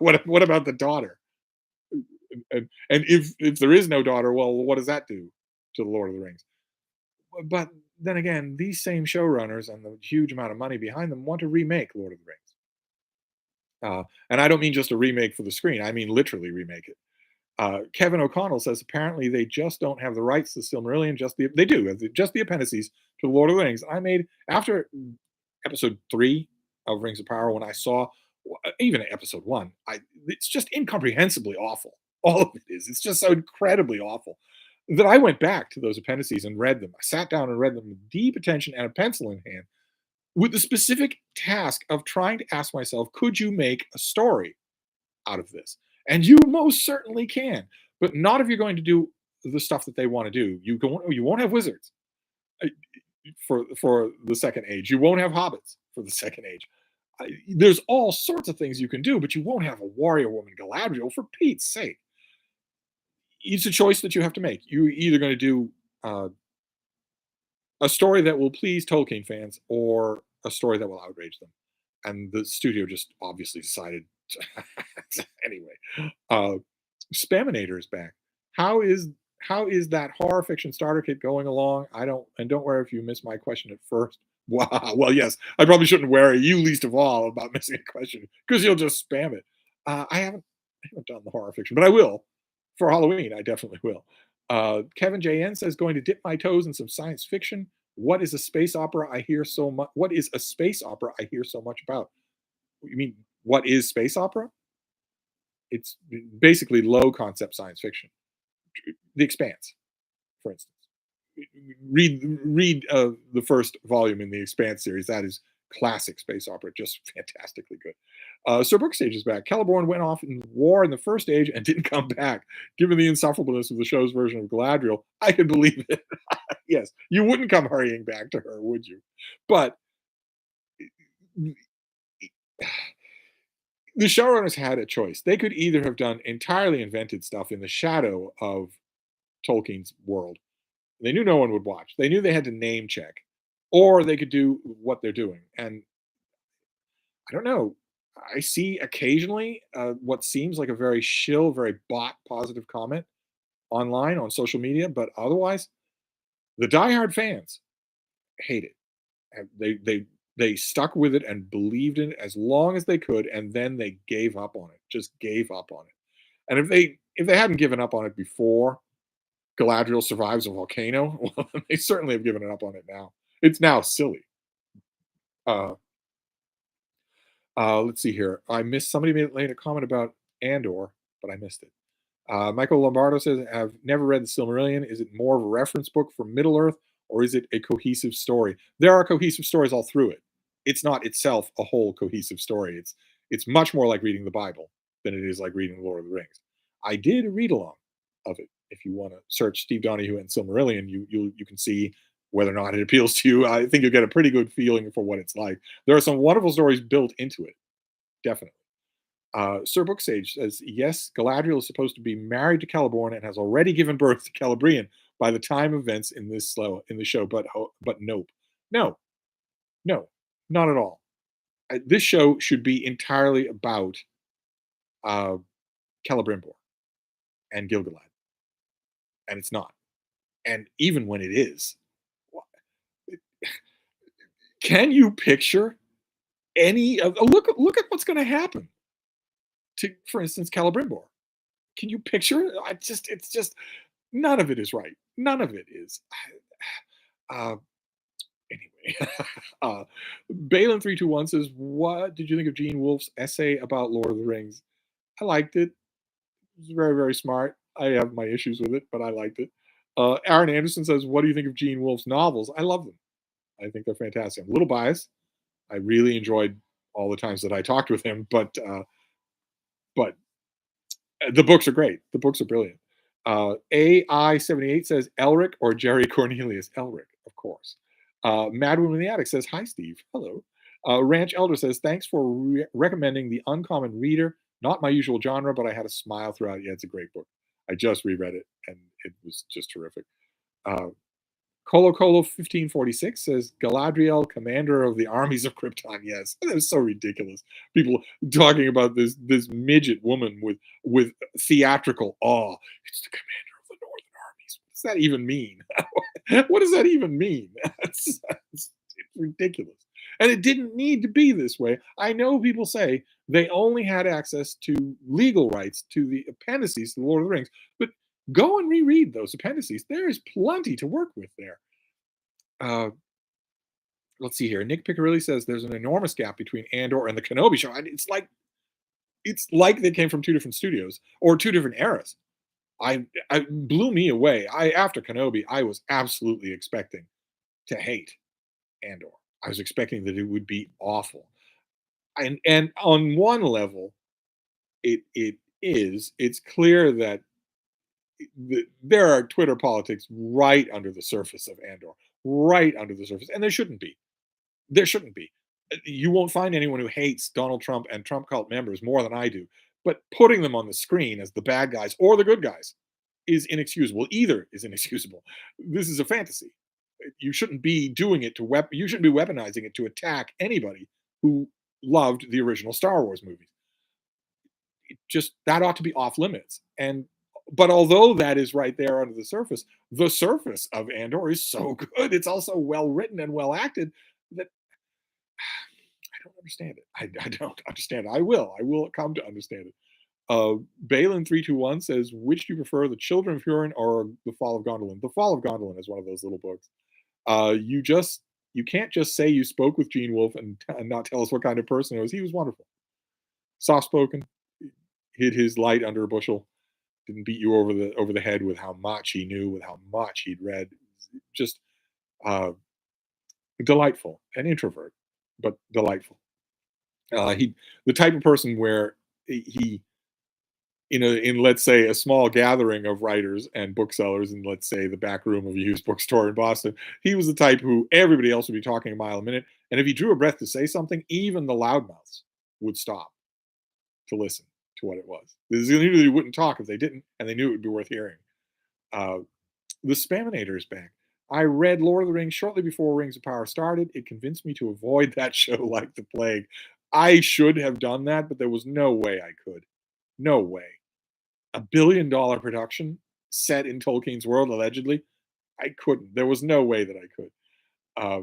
What about the daughter? And if there is no daughter, well, what does that do to the Lord of the Rings? But then again, these same showrunners and the huge amount of money behind them want to remake Lord of the Rings. And I don't mean just a remake for the screen. I mean literally remake it. Kevin O'Connell says apparently they just don't have the rights to Silmarillion. They do just the appendices to the Lord of the Rings. I made after episode 3 of Rings of Power when I saw even episode 1. It's just incomprehensibly awful. All of it is. It's just so incredibly awful that I went back to those appendices and read them. I sat down and read them with deep attention and a pencil in hand, with the specific task of trying to ask myself, could you make a story out of this? And you most certainly can, but not if you're going to do the stuff that they want to do. You won't have wizards for the second age. You won't have hobbits for the second age. There's all sorts of things you can do, but you won't have a warrior woman Galadriel, for Pete's sake. It's a choice that you have to make. You're either going to do a story that will please Tolkien fans or a story that will outrage them. And the studio just obviously decided anyway. Spaminator is back. How is that horror fiction starter kit going along? Don't worry if you missed my question at first. Wow. Well, yes, I probably shouldn't worry, you least of all, about missing a question because you'll just spam it. I haven't done the horror fiction, but I will for Halloween. I definitely will. Kevin JN says, going to dip my toes in some science fiction. What is a space opera I hear so much? What is a space opera I hear so much about? You mean what is space opera? It's basically low concept science fiction. The Expanse, for instance. Read the first volume in the Expanse series. That is classic space opera, just fantastically good. Sir Booksage is back. Celeborn went off in war in the first age and didn't come back. Given the insufferableness of the show's version of Galadriel, I can believe it. Yes, you wouldn't come hurrying back to her, would you? But the showrunners had a choice. They could either have done entirely invented stuff in the shadow of Tolkien's world. They knew no one would watch. They knew they had to name check, or they could do what they're doing. And I don't know. I see occasionally what seems like a very shill, very bot positive comment online on social media, but otherwise, the diehard fans hate it. And they stuck with it and believed in it as long as they could, and then they gave up on it. Just gave up on it. And if they hadn't given up on it before Galadriel survives a volcano, well, they certainly have given up on it now. It's now silly. Uh, let's see here. I missed somebody made a comment about Andor, but I missed it. Michael Lombardo says, "I've never read the Silmarillion. Is it more of a reference book for Middle Earth, or is it a cohesive story?" There are cohesive stories all through it. It's not itself a whole cohesive story. It's much more like reading the Bible than it is like reading Lord of the Rings. I did a read along of it. If you want to search Steve Donahue and Silmarillion, you can see whether or not it appeals to you. I think you'll get a pretty good feeling for what it's like. There are some wonderful stories built into it, definitely. Sir Booksage says, yes, Galadriel is supposed to be married to Celeborn and has already given birth to Celebrian by the time events in the show, but nope. No, no, not at all. This show should be entirely about uh, Celebrimbor and Gilgalad, and it's not. And even when it is, can you picture any of look at what's going to happen to, for instance, Celebrimbor? Can you picture it? It's just none of it is right. None of it is. Uh, anyway, Balin321 says, "What did you think of Gene Wolfe's essay about Lord of the Rings?" I liked it. It was very, very smart. I have my issues with it, but I liked it. Aaron Anderson says, "What do you think of Gene Wolfe's novels?" I love them. I think they're fantastic. I'm a little biased. I really enjoyed all the times that I talked with him, but the books are great. The books are brilliant. AI78 says Elric or Jerry Cornelius. Elric, of course. Madwoman in the Attic says, hi, Steve. Hello. Ranch Elder says, thanks for recommending The Uncommon Reader. Not my usual genre, but I had a smile throughout. Yeah, it's a great book. I just reread it, and it was just terrific. Uh, Colo 1546 says Galadriel, commander of the armies of Krypton. Yes, that was so ridiculous. People talking about this midget woman with theatrical awe. It's the commander of the Northern armies. What does that even mean? What does that even mean? It's ridiculous. And it didn't need to be this way. I know people say they only had access to legal rights to the appendices to the Lord of the Rings, but go and reread those appendices. There is plenty to work with there. Uh, let's see here. Nick Piccarilli says there's an enormous gap between Andor and the Kenobi show. It's like they came from two different studios or two different eras. I blew me away. I after Kenobi, I was absolutely expecting to hate Andor. I was expecting that it would be awful. And on one level, it is. It's clear that there are Twitter politics right under the surface of Andor, right under the surface, and there shouldn't be. There shouldn't be. You won't find anyone who hates Donald Trump and Trump cult members more than I do. But putting them on the screen as the bad guys or the good guys is inexcusable. Either is inexcusable. This is a fantasy. You shouldn't be doing it to you shouldn't be weaponizing it to attack anybody who loved the original Star Wars movies. Just that ought to be off limits. And but although that is right there under the surface of Andor is so good. It's also well written and well acted that I don't understand it. I don't understand it. I will come to understand it. Balin321 says, which do you prefer, The Children of Hurin or The Fall of Gondolin? The Fall of Gondolin is one of those little books. You can't just say you spoke with Gene Wolfe and not tell us what kind of person he was. He was wonderful. Soft spoken, hid his light under a bushel, didn't beat you over the head with how much he knew, with how much he'd read. Just uh, delightful, an introvert, but delightful. He the type of person where he in let's say a small gathering of writers and booksellers in let's say the back room of a used bookstore in Boston, he was the type who everybody else would be talking a mile a minute, and if he drew a breath to say something, even the loudmouths would stop to listen to what it was. They usually wouldn't talk if they didn't, and they knew it would be worth hearing. Uh, the Spaminator is back. I read Lord of the Rings shortly before Rings of Power started. It convinced me to avoid that show like the plague. I should have done that, but there was no way I could. No way. $1 billion production set in Tolkien's world, allegedly. I couldn't. There was no way that I could. Uh,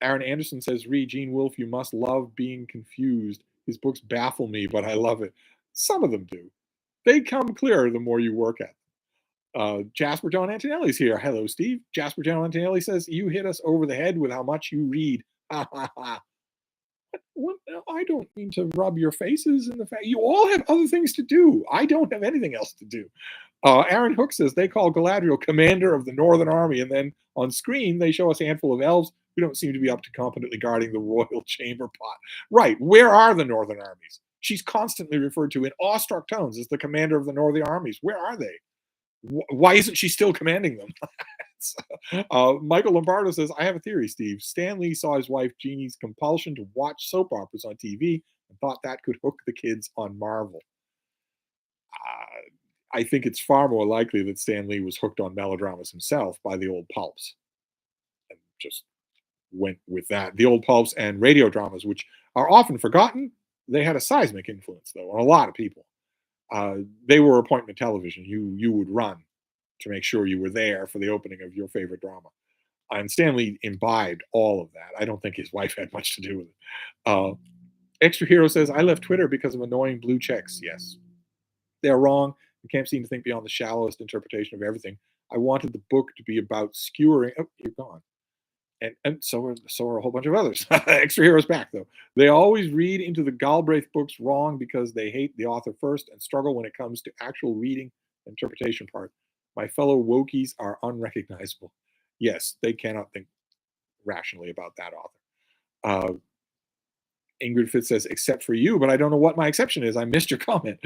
Aaron Anderson says, read Gene Wolfe, you must love being confused. His books baffle me, but I love it. Some of them do. They come clearer the more you work at them. Jasper John Antonelli's here. Hello, Steve. Jasper John Antonelli says, you hit us over the head with how much you read. Ha ha ha. What? I don't mean to rub your faces in the fact you all have other things to do. I don't have anything else to do. Aaron Hook says they call Galadriel commander of the Northern Army, and then on screen they show us a handful of elves who don't seem to be up to competently guarding the royal chamber pot. Right, where are the Northern armies? She's constantly referred to in awestruck tones as the commander of the Northern armies. Where are they? Why isn't she still commanding them? Michael Lombardo says, I have a theory, Steve. Stan Lee saw his wife Jeannie's compulsion to watch soap operas on TV and thought that could hook the kids on Marvel. I think it's far more likely that Stan Lee was hooked on melodramas himself by the old pulps and just went with that. The old pulps and radio dramas, which are often forgotten, they had a seismic influence, though, on a lot of people. They were appointment television. You would run to make sure you were there for the opening of your favorite drama. And Stanley imbibed all of that. I don't think his wife had much to do with it. Extra Hero says, I left Twitter because of annoying blue checks. Yes, they're wrong. You can't seem to think beyond the shallowest interpretation of everything. I wanted the book to be about skewering. Oh, you're gone. And so are a whole bunch of others. Extra Heroes back, though. They always read into the Galbraith books wrong because they hate the author first and struggle when it comes to actual reading interpretation part. My fellow Wokies are unrecognizable. Yes, they cannot think rationally about that author. Ingrid Fitz says, except for you, but I don't know what my exception is. I missed your comment.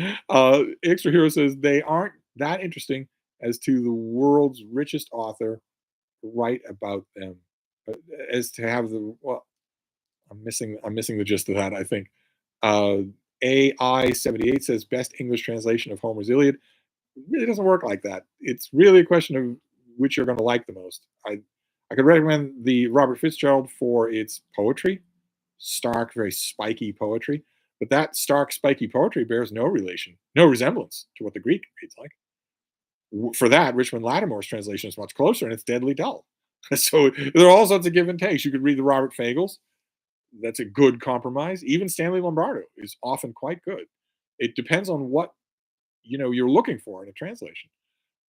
Extra Hero says, they aren't that interesting as to the world's richest author write about them. As to have the, well, I'm missing the gist of that, I think. AI78 says, best English translation of Homer's Iliad. It really doesn't work like that. It's really a question of which you're going to like the most. I could recommend the Robert Fitzgerald for its poetry, stark, very spiky poetry. But that stark, spiky poetry bears no resemblance to what the Greek reads like. For that, Richmond Lattimore's translation is much closer, and it's deadly dull. So there are all sorts of give and takes. You could read the Robert Fagles. That's a good compromise. Even Stanley Lombardo is often quite good. It depends on what you're looking for in a translation.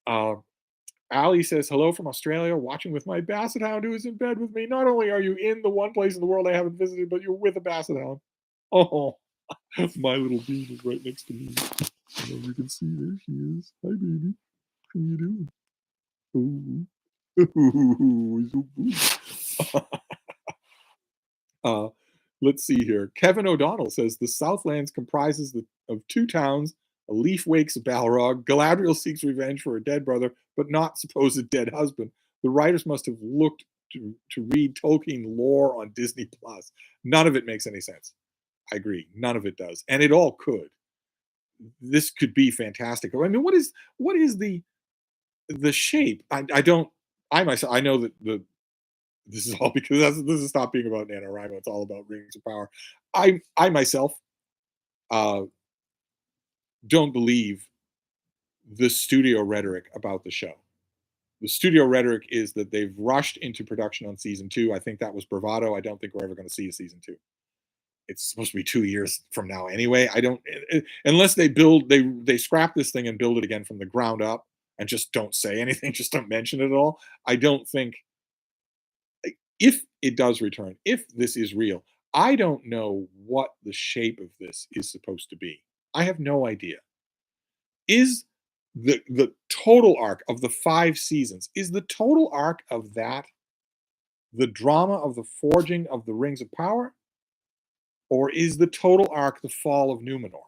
Ali says, hello from Australia, watching with my basset hound who is in bed with me. Not only are you in the one place in the world I haven't visited, but you're with a basset hound. Oh, my little bean is right next to me. You can see, there she is. Hi, baby. How you doing? Let's see here. Kevin O'Donnell says the Southlands comprises of two towns. A leaf wakes a Balrog. Galadriel seeks revenge for her dead brother, but not supposed dead husband. The writers must have looked to read Tolkien lore on Disney Plus. None of it makes any sense. I agree. None of it does, and it all could. This could be fantastic. I mean, what is the shape? I myself, I know that this is all because this is stop being about NaNoWrimo. It's all about Rings of Power. I myself uh, don't believe the studio rhetoric about the show. The studio rhetoric is that they've rushed into production on season 2. I think that was bravado. I don't think we're ever going to see a season 2. It's supposed to be 2 years from now anyway. I don't unless they scrap this thing and build it again from the ground up and just don't say anything, just don't mention it at all. I don't think if it does return, if this is real, I don't know what the shape of this is supposed to be. I have no idea. Is the total arc of the 5 seasons, is the total arc of that the drama of the forging of the Rings of Power? Or is the total arc the fall of Numenor?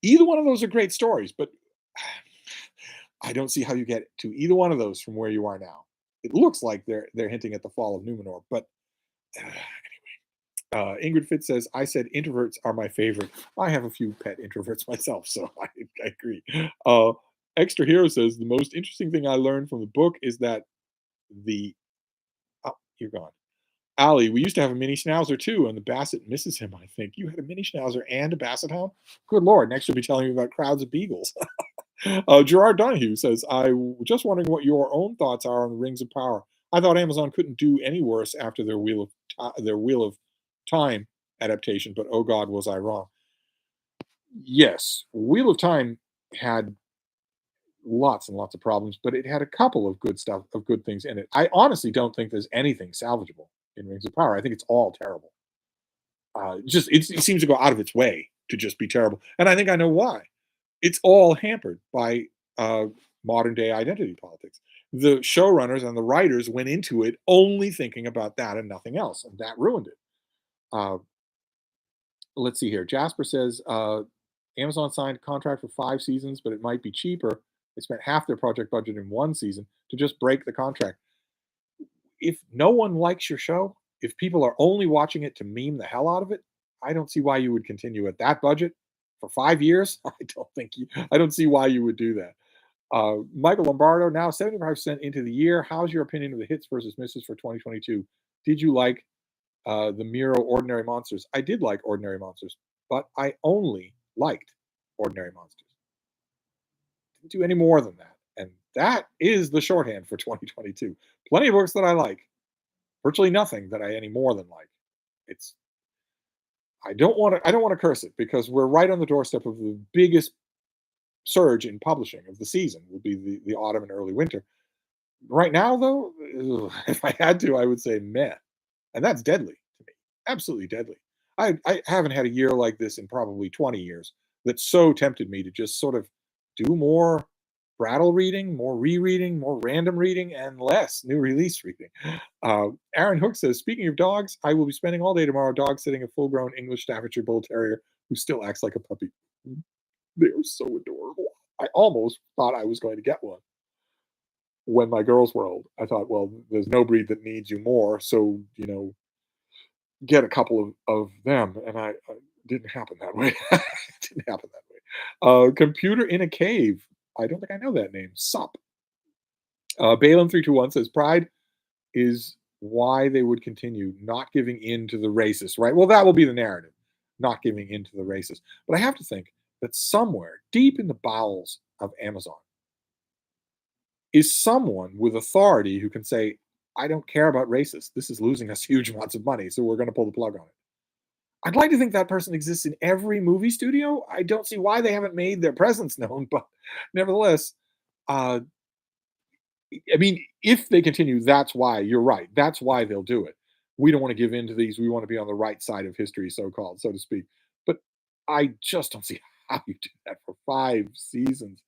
Either one of those are great stories, but I don't see how you get to either one of those from where you are now. It looks like they're hinting at the fall of Numenor, but Ingrid Fitz says, "I said introverts are my favorite. I have a few pet introverts myself, so I agree." Extra Hero says, "The most interesting thing I learned from the book is that the oh, you're gone. Ali, we used to have a mini schnauzer too, and the basset misses him. I think you had a mini schnauzer and a basset hound. Good lord! Next, you'll be telling me about crowds of beagles." Gerard Donahue says, just wondering what your own thoughts are on the Rings of Power. I thought Amazon couldn't do any worse after their Wheel of Time adaptation, but oh God, was I wrong." Yes, Wheel of Time had lots and lots of problems, but it had a couple of good things in it. I honestly don't think there's anything salvageable in Rings of Power. I think it's all terrible. It seems to go out of its way to just be terrible, and I think I know why. It's all hampered by modern day identity politics. The showrunners and the writers went into it only thinking about that and nothing else, and that ruined it. Uh, let's see here. Jasper says Amazon signed a contract for 5 seasons, but it might be cheaper. They spent half their project budget in 1 season to just break the contract. If no one likes your show, if people are only watching it to meme the hell out of it, I don't see why you would continue at that budget for 5 years. I don't see why you would do that. Michael Lombardo, now 75% into the year. How's your opinion of the hits versus misses for 2022? Did you like the Miro Ordinary Monsters? I did like Ordinary Monsters, but I only liked Ordinary Monsters. Didn't do any more than that. And that is the shorthand for 2022. Plenty of books that I like, virtually nothing that I any more than like. It's I don't want to curse it because we're right on the doorstep of the biggest surge in publishing of the season would be the autumn and early winter. Right now, though, if I had to, I would say meh, and that's deadly to me. Absolutely deadly. I haven't had a year like this in probably 20 years that so tempted me to just sort of do more brattle reading, more rereading, more random reading, and less new release reading. Aaron Hook says, "Speaking of dogs, I will be spending all day tomorrow dog sitting a full-grown English Staffordshire Bull Terrier who still acts like a puppy. They are so adorable. I almost thought I was going to get one when my girls were old. I thought, well, there's no breed that needs you more, so get a couple of them. And I didn't happen that way. It didn't happen that way. Computer in a Cave. I don't think I know that name. Sup. Balaam 321 says pride is why they would continue not giving in to the racists, right? Well, that will be the narrative, not giving in to the racists. But I have to think that somewhere deep in the bowels of Amazon is someone with authority who can say, I don't care about racists. This is losing us huge amounts of money, so we're going to pull the plug on it. I'd like to think that person exists in every movie studio. I don't see why they haven't made their presence known, but nevertheless, uh, I mean, if they continue, that's why you're right. That's why they'll do it. We don't want to give in to these. We want to be on the right side of history, so called, so to speak. But I just don't see how you do that for 5 seasons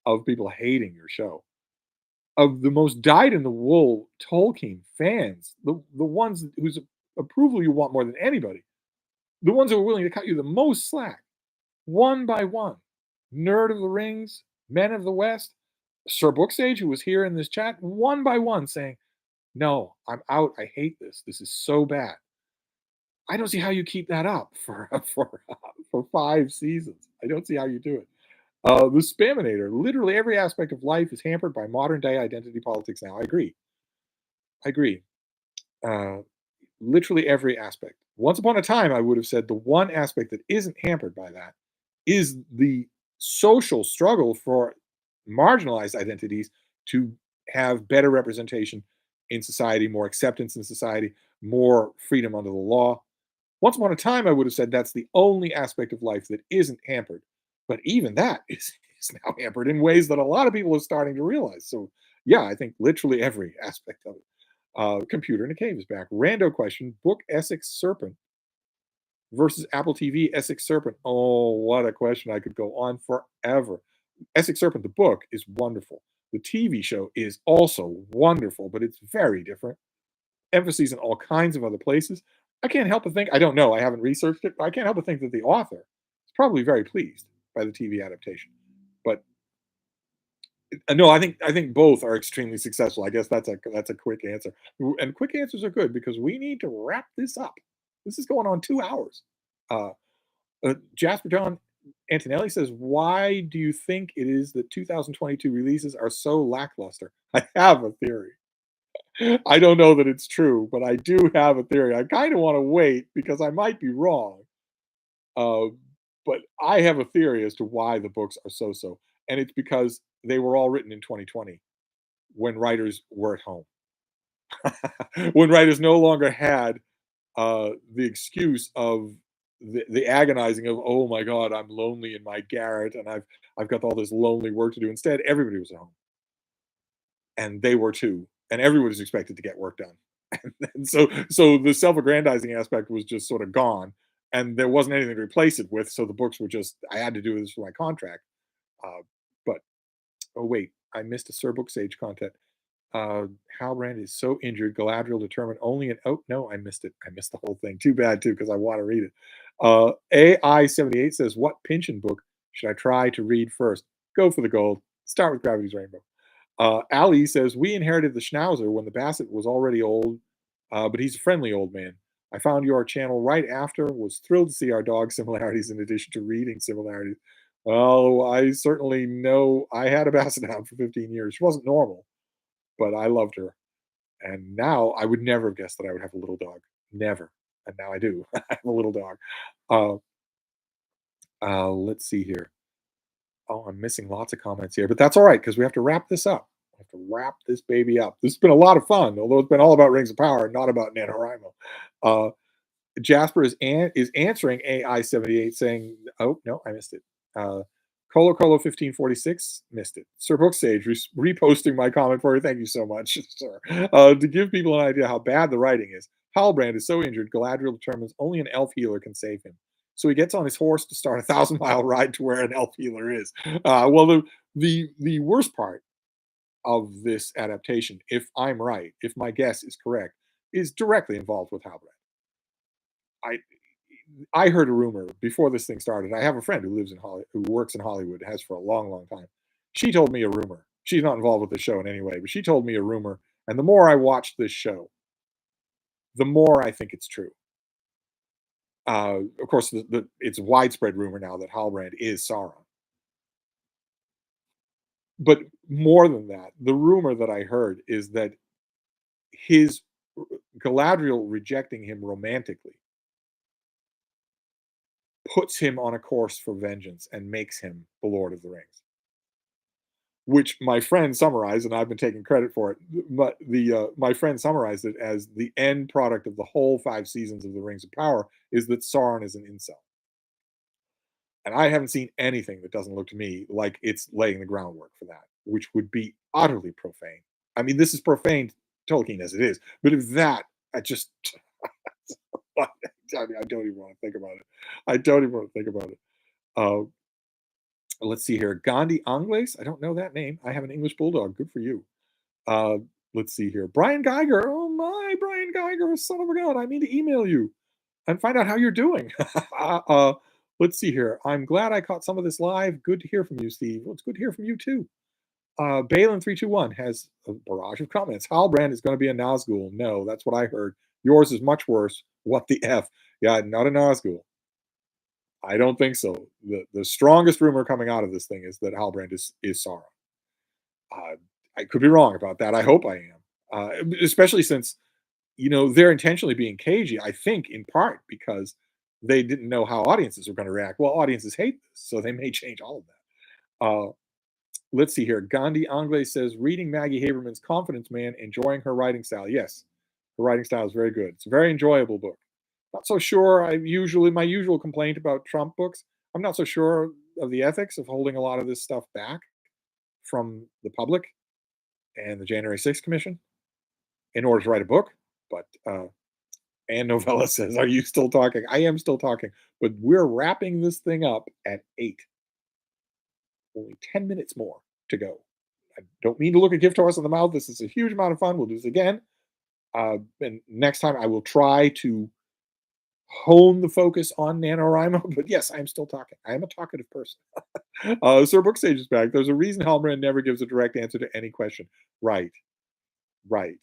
of people hating your show. Of the most dyed in the wool Tolkien fans, the ones whose approval you want more than anybody, the ones who are willing to cut you the most slack, one by one. Nerd of the Rings, Men of the West, Sir Booksage, who was here in this chat, one by one saying, no, I'm out. I hate this. This is so bad. I don't see how you keep that up for 5 seasons. I don't see how you do it. The Spaminator. Literally every aspect of life is hampered by modern day identity politics now. I agree. I agree. Uh, literally every aspect. Once upon a time, I would have said the one aspect that isn't hampered by that is the social struggle for marginalized identities to have better representation in society, more acceptance in society, more freedom under the law. Once upon a time, I would have said that's the only aspect of life that isn't hampered. But even that is now hampered in ways that a lot of people are starting to realize. So, yeah, I think literally every aspect of it. Computer in a Cave is back. Rando question: Book Essex Serpent versus Apple TV Essex Serpent. Oh, what a question! I could go on forever. Essex Serpent, the book, is wonderful. The TV show is also wonderful, but it's very different. Emphases in all kinds of other places. I can't help but think, I don't know, I haven't researched it, but I can't help but think that the author is probably very pleased by the TV adaptation. But no, I think both are extremely successful. I guess that's a quick answer, and quick answers are good because we need to wrap this up. This is going on 2 hours. Uh, Jasper John Antonelli says, "Why do you think it is that 2022 releases are so lackluster?" I have a theory. I don't know that it's true, but I do have a theory. I kind of want to wait because I might be wrong. Uh, but I have a theory as to why the books are so, and it's because they were all written in 2020 when writers were at home, when writers no longer had the excuse of the agonizing of, oh my god, I'm lonely in my garret and I've got all this lonely work to do. Instead, everybody was at home, and they were too, and everybody was expected to get work done. And so the self-aggrandizing aspect was just sort of gone, and there wasn't anything to replace it with. So the books were just, I had to do this for my contract. But oh wait, I missed a Sir Book Sage content. Halbrand is so injured. Galadriel determined only an, oh no, I missed it. I missed the whole thing. Too bad too, because I want to read it. AI78 says, what Pynchon book should I try to read first? Go for the gold. Start with Gravity's Rainbow. Ali says, we inherited the Schnauzer when the Basset was already old, but he's a friendly old man. I found your channel right after, was thrilled to see our dog similarities in addition to reading similarities. Oh, I certainly know I had a Basset Hound for 15 years. She wasn't normal, but I loved her. And now I would never have guessed that I would have a little dog. Never. And now I do. I have a little dog. Uh, let's see here. Oh, I'm missing lots of comments here, but that's all right because we have to wrap this up. We have to wrap this baby up. This has been a lot of fun, although it's been all about Rings of Power and not about NaNoWriMo. Uh, Jasper is answering AI78 saying, "Oh no, I missed it." Colo 1546 missed it. Sir Booksage reposting my comment for you. Thank you so much, sir. To give people an idea how bad the writing is, Halbrand is so injured, Galadriel determines only an elf healer can save him. So he gets on his horse to start a 1,000-mile ride to where an elf healer is. Well, the worst part of this adaptation, if I'm right, if my guess is correct, is directly involved with Halbrand. I I heard a rumor before this thing started. I have a friend who lives in who works in Hollywood, has for a long, long time. She told me a rumor. She's not involved with the show in any way, but she told me a rumor. And the more I watched this show, the more I think it's true. Of course, it's widespread rumor now that Halbrand is Sauron. But more than that, the rumor that I heard is that his Galadriel rejecting him romantically puts him on a course for vengeance and makes him the Lord of the Rings, which my friend summarized, and I've been taking credit for it. But my friend summarized it as the end product of the whole 5 seasons of the Rings of Power is that Sauron is an incel, and I haven't seen anything that doesn't look to me like it's laying the groundwork for that, which would be utterly profane. I mean, this is profane Tolkien as it is, but if that, I just, I don't even want to think about it. I don't even want to think about it. Uh, let's see here. Gandhi Angles. I don't know that name. I have an English bulldog. Good for you. Uh, let's see here. Brian Geiger. Oh my, Brian Geiger, son of a gun. I mean to email you and find out how you're doing. Let's see here. I'm glad I caught some of this live. Good to hear from you, Steve. Well, it's good to hear from you too. Balin321 has a barrage of comments. Halbrand is going to be a Nazgul. No, that's what I heard. Yours is much worse. What the F? Yeah, not a Nazgul. I don't think so. The strongest rumor coming out of this thing is that Halbrand is Sauron. Uh, I could be wrong about that. I hope I am. Especially since they're intentionally being cagey. I think in part because they didn't know how audiences were going to react. Well, audiences hate this, so they may change all of that. Let's see here. Gandhi Anglais says, reading Maggie Haberman's Confidence Man, enjoying her writing style. Yes, her writing style is very good. It's a very enjoyable book. Not so sure. My usual complaint about Trump books, I'm not so sure of the ethics of holding a lot of this stuff back from the public and the January 6th Commission in order to write a book. But Ann Novella says, are you still talking? I am still talking, but we're wrapping this thing up at 8. Only 10 minutes more to go. I don't mean to look a gift horse in the mouth. This is a huge amount of fun. We'll do this again. And next time I will try to hone the focus on NaNoWriMo, but yes, I am still talking. I am a talkative person. Sir Booksage is back. There's a reason Halbrand never gives a direct answer to any question. Right, right.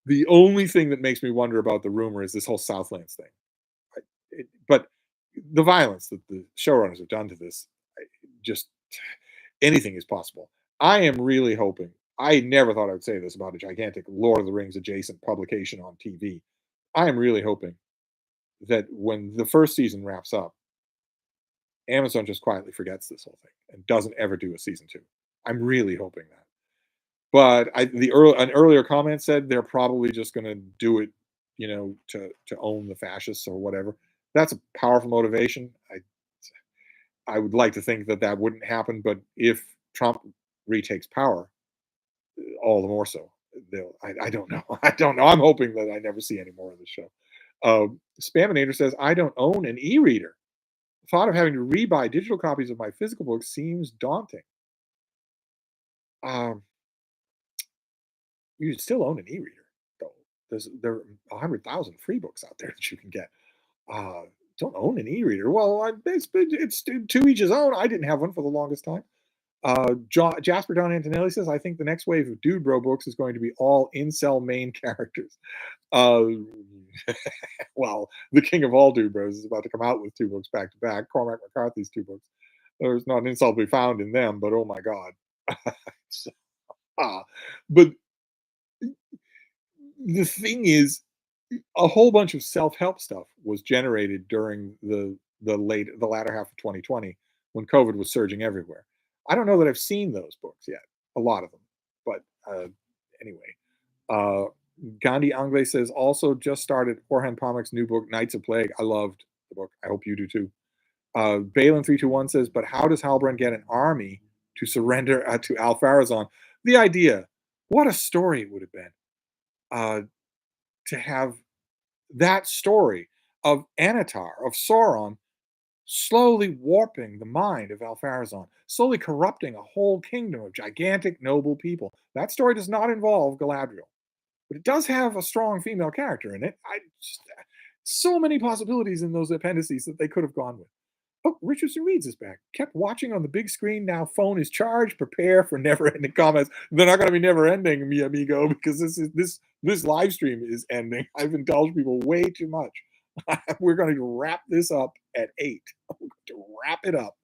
The only thing that makes me wonder about the rumor is this whole Southlands thing. But the violence that the showrunners have done to this, just anything is possible. I am really hoping. I never thought I would say this about a gigantic Lord of the Rings adjacent publication on TV. I am really hoping that when the first season wraps up, Amazon just quietly forgets this whole thing and doesn't ever do a season two. I'm really hoping that. But an earlier comment said they're probably just going to do it, to own the fascists or whatever. That's a powerful motivation. I would like to think that that wouldn't happen, but if Trump retakes power, all the more so. I don't know. I don't know. I'm hoping that I never see any more of the show. Spaminator says, I don't own an e-reader. The thought of having to rebuy digital copies of my physical books seems daunting. Um, you still own an e-reader, though. There are 100,000 free books out there that you can get. Uh, don't own an e-reader. Well, it's to each his own. I didn't have one for the longest time. Jasper Don Antonelli says, I think the next wave of Dude Bro books is going to be all incel main characters. Uh, well, the king of all Dude Bros is about to come out with two books back to back. Cormac McCarthy's two books. There's not an insult to be found in them, but oh my God. So, but the thing is, a whole bunch of self-help stuff was generated during the latter half of 2020 when COVID was surging everywhere. I don't know that I've seen those books yet, a lot of them, but anyway. Uh, Gandhi Anglais says also just started Orhan Pamuk's new book Knights of Plague. I loved the book. I hope you do too. Balin321 says, but how does Halbrand get an army to surrender to Al-Farazon? The idea, what a story it would have been to have that story of Anatar, of Sauron, slowly warping the mind of Al-Farazon, slowly corrupting a whole kingdom of gigantic, noble people. That story does not involve Galadriel, but it does have a strong female character in it. So many possibilities in those appendices that they could have gone with. Oh, Richardson Reads is back. Kept watching on the big screen. Now phone is charged. Prepare for never-ending comments. They're not going to be never-ending, mi amigo, because this live stream is ending. I've indulged people way too much. We're going to wrap this up at 8. We're going to wrap it up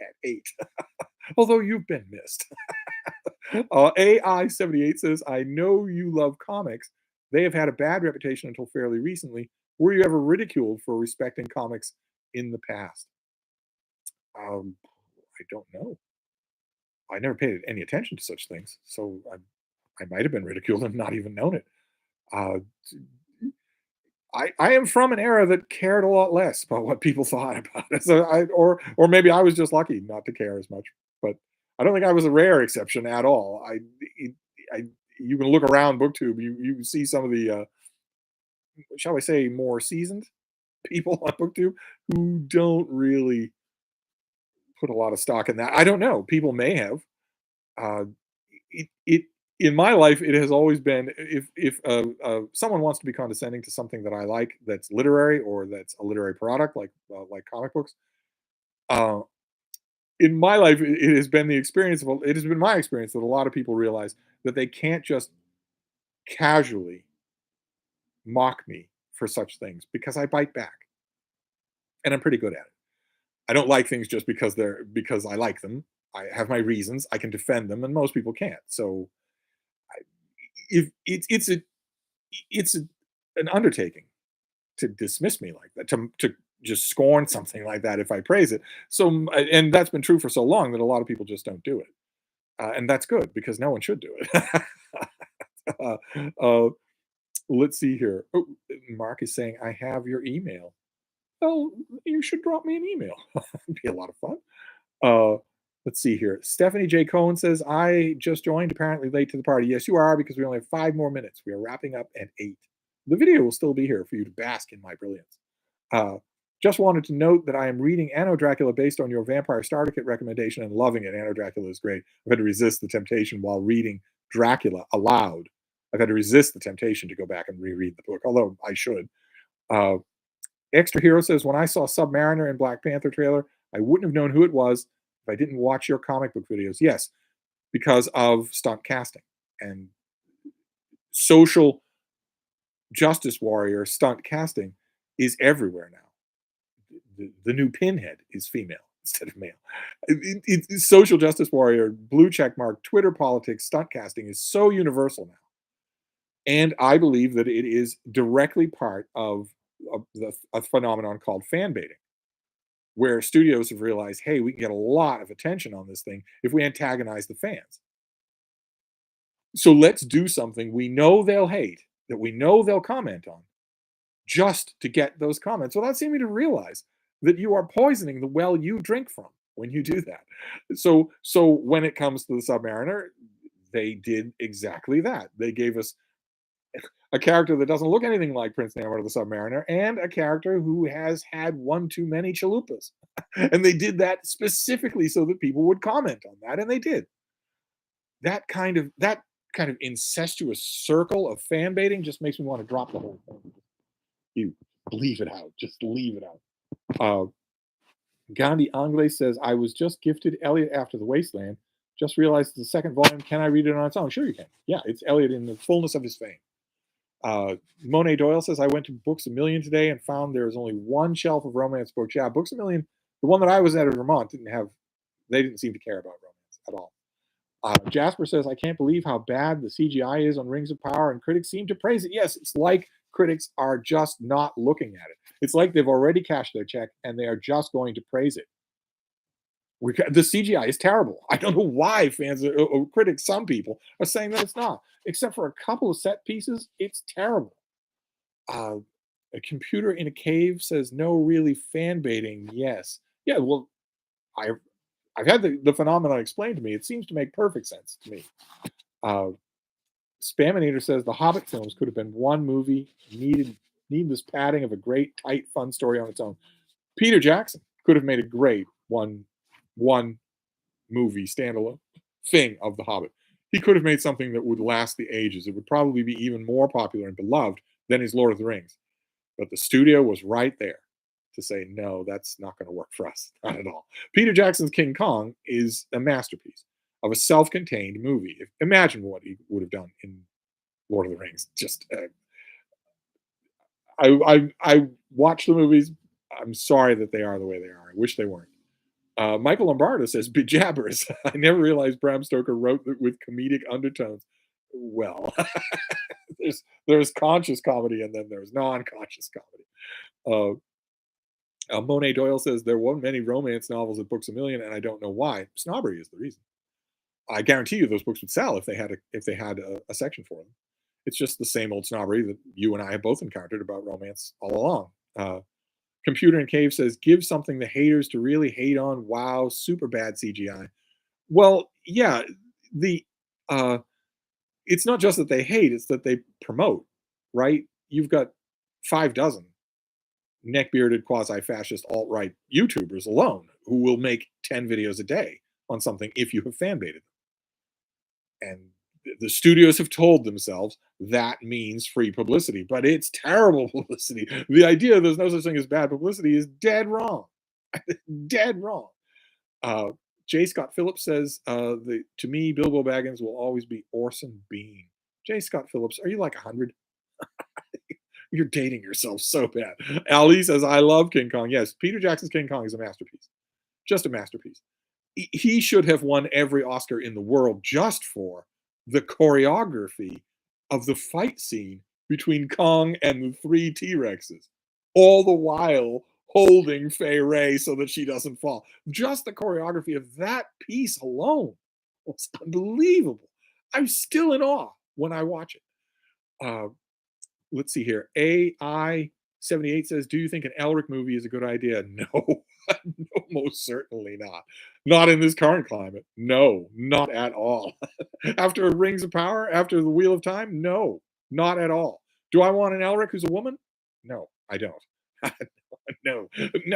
at 8. Although you've been missed. AI78 says, I know you love comics. They have had a bad reputation until fairly recently. Were you ever ridiculed for respecting comics in the past? I don't know. I never paid any attention to such things, so I might have been ridiculed and not even known it. Uh, I am from an era that cared a lot less about what people thought about it. So or maybe I was just lucky not to care as much. But I don't think I was a rare exception at all. I you can look around BookTube, you see some of the shall I say more seasoned people on BookTube who don't really put a lot of stock in that. I don't know. People may have. Uh, it in my life, it has always been if someone wants to be condescending to something that I like, that's literary or that's a literary product like comic books. Uh, in my life, it has been the experience of it has been my experience that a lot of people realize that they can't just casually mock me for such things because I bite back, and I'm pretty good at it. I don't like things just because I like them. I have my reasons. I can defend them, and most people can't. So, if it's an undertaking to dismiss me like that, to just scorn something like that if I praise it. So, and that's been true for so long that a lot of people just don't do it, and that's good because no one should do it. uh, uh, let's see here. Oh, Mark is saying I have your email. Oh, you should drop me an email. It'd be a lot of fun. Uh, let's see here. Stephanie J. Cohen says, I just joined, apparently late to the party. Yes, you are, because we only have 5 more minutes. We are wrapping up at 8. The video will still be here for you to bask in my brilliance. Uh, just wanted to note that I am reading Anno Dracula based on your Vampire Starter Kit recommendation and loving it. Anno Dracula is great. I've had to resist the temptation while reading Dracula aloud. I've had to resist the temptation to go back and reread the book, although I should. Uh, Extra Hero says, when I saw Submariner in Black Panther trailer, I wouldn't have known who it was if I didn't watch your comic book videos. Yes, because of stunt casting and social justice warrior stunt casting is everywhere now. The new Pinhead is female instead of male. Social justice warrior, blue check mark, Twitter politics, stunt casting is so universal now. And I believe that it is directly part of a phenomenon called fan baiting, where studios have realized, hey, we can get a lot of attention on this thing if we antagonize the fans. So let's do something we know they'll hate, that we know they'll comment on, just to get those comments without seeming to realize that you are poisoning the well you drink from when you do that. So when it comes to the Submariner, they did exactly that. They gave us a character that doesn't look anything like Prince Namor the Submariner, and a character who has had one too many chalupas. And they did that specifically so that people would comment on that, and they did. That kind of incestuous circle of fan baiting just makes me want to drop the whole thing. You leave it out. Just leave it out. Uh, Gandhi Anglais says, I was just gifted Eliot After the Wasteland. Just realized it's the second volume. Can I read it on its own? Sure you can. Yeah, it's Eliot in the fullness of his fame. Monet Doyle says, I went to Books A Million today and found there is only one shelf of romance books. Yeah, Books A Million, the one that I was at in Vermont, they didn't seem to care about romance at all. Jasper says, I can't believe how bad the CGI is on Rings of Power, and critics seem to praise it. Yes, it's like critics are just not looking at it. It's like they've already cashed their check and they are just going to praise it. The CGI is terrible. I don't know why fans or critics, some people, are saying that it's not. Except for a couple of set pieces, it's terrible. A computer in a cave says, no, really fan baiting. Yes. Yeah, well, I've had the phenomenon explained to me. It seems to make perfect sense to me. Spaminator says the Hobbit films could have been one movie, needless padding of a great, tight, fun story on its own. Peter Jackson could have made a great one movie standalone thing of the Hobbit. He could have made something that would last the ages. It would probably be even more popular and beloved than his Lord of the Rings. But the studio was right there to say, no, that's not going to work for us. Not at all. Peter Jackson's King Kong is a masterpiece of a self-contained movie. Imagine what he would have done in Lord of the Rings. Just, I watch the movies. I'm sorry that they are the way they are. I wish they weren't. Michael Lombardo says, bejabbers. I never realized Bram Stoker wrote with comedic undertones. Well, there's conscious comedy and then there's non-conscious comedy. Monet Doyle says, there weren't many romance novels at Books A Million, and I don't know why. Snobbery is the reason. I guarantee you those books would sell if they had a section for them. It's just the same old snobbery that you and I have both encountered about romance all along. Computer in Cave says, give something the haters to really hate on. Wow, super bad CGI. Well, yeah, it's not just that they hate, it's that they promote, right? You've got 5 dozen neck-bearded, quasi-fascist, alt-right YouTubers alone who will make 10 videos a day on something if you have fan baited them. And the studios have told themselves that means free publicity, but it's terrible publicity. The idea there's no such thing as bad publicity is dead wrong. Dead wrong. J. Scott Phillips says, to me, Bilbo Baggins will always be Orson Bean. J. Scott Phillips, are you like 100? You're dating yourself so bad. Ali says, I love King Kong. Yes, Peter Jackson's King Kong is a masterpiece. Just a masterpiece. He should have won every Oscar in the world just for the choreography of the fight scene between Kong and the 3 T-Rexes, all the while holding Fay Ray so that she doesn't fall. Just the choreography of that piece alone was unbelievable. I'm still in awe when I watch it. Let's see here. AI78 says, do you think an Elric movie is a good idea? No. No, most certainly not. Not in this current climate. No, not at all. After Rings of Power, after the Wheel of Time? No, not at all. Do I want an Elric who's a woman? No, I don't. No.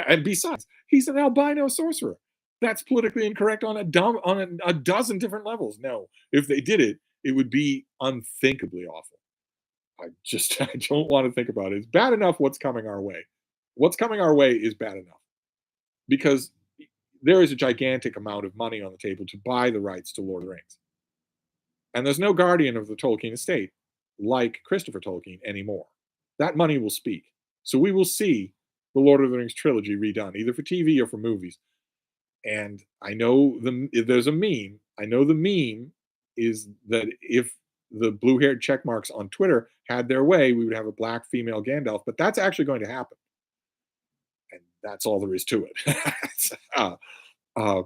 And besides, he's an albino sorcerer. That's politically incorrect on a dozen different levels. No, if they did it, it would be unthinkably awful. I don't want to think about it. It's bad enough what's coming our way. What's coming our way is bad enough because there is a gigantic amount of money on the table to buy the rights to Lord of the Rings. And there's no guardian of the Tolkien estate like Christopher Tolkien anymore. That money will speak. So we will see the Lord of the Rings trilogy redone, either for TV or for movies. And I know there's a meme. I know the meme is that if the blue-haired check marks on Twitter had their way, we would have a black female Gandalf. But that's actually going to happen, and that's all there is to it. uh,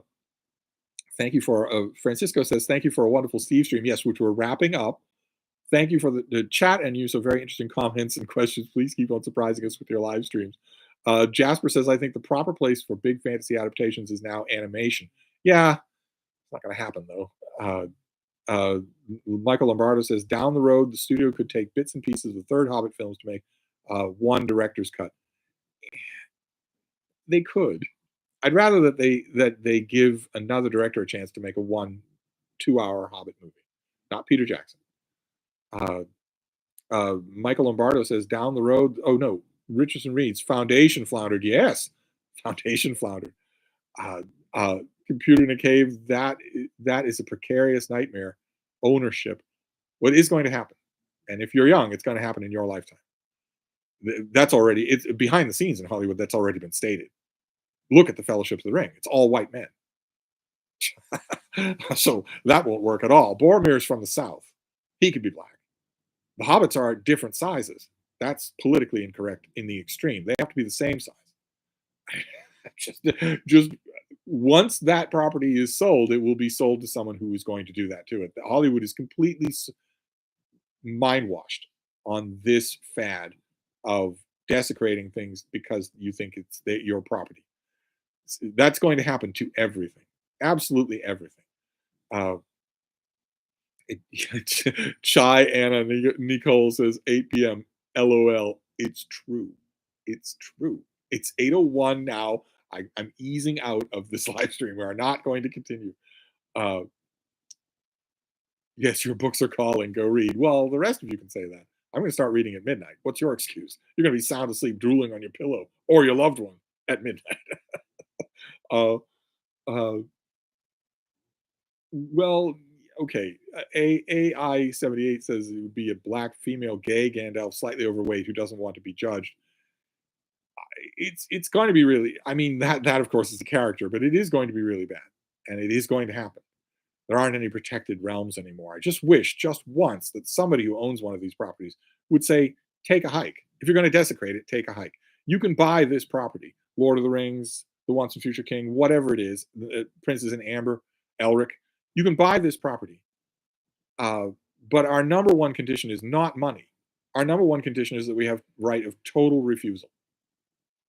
thank you for Francisco says thank you for a wonderful Steve stream. Yes, which we're wrapping up. Thank you for the chat and use of very interesting comments and questions. Please keep on surprising us with your live streams. Jasper says, I think the proper place for big fantasy adaptations is now animation. Yeah, it's not going to happen, though. Michael Lombardo says, down the road, the studio could take bits and pieces of the third Hobbit films to make one director's cut. They could. I'd rather that they give another director a chance to make a 1-2 hour Hobbit movie, not Peter Jackson. Michael Lombardo says, down the road, oh no, Richardson reads, Foundation floundered. Yes, Foundation floundered. Computer in a cave, that is a precarious nightmare. Ownership. What is going to happen? And if you're young, it's going to happen in your lifetime. That's already, it's behind the scenes in Hollywood, that's already been stated. Look at the Fellowship of the Ring. It's all white men. So that won't work at all. Boromir's from the South. He could be black. The hobbits are different sizes. That's politically incorrect in the extreme. They have to be the same size. just once that property is sold, it will be sold to someone who is going to do that to it. Hollywood is completely mind washed on this fad of desecrating things because you think it's your property. That's going to happen to everything, absolutely everything. Chai Anna Nicole says 8 p.m. LOL. It's true. It's true. It's 8:01 now. I'm easing out of this live stream. We are not going to continue. Yes, your books are calling. Go read. Well, the rest of you can say that. I'm going to start reading at midnight. What's your excuse? You're going to be sound asleep, drooling on your pillow or your loved one at midnight. Well, okay. AI78 says it would be a black female gay Gandalf, slightly overweight, who doesn't want to be judged. It's going to be really. I mean, that of course is the character, but it is going to be really bad, and it is going to happen. There aren't any protected realms anymore. I just wish, just once, that somebody who owns one of these properties would say, "Take a hike. If you're going to desecrate it, take a hike. You can buy this property, Lord of the Rings, The Once and Future King, whatever it is, Princes in Amber, Elric. You can buy this property, but our number one condition is not money. Our number one condition is that we have right of total refusal.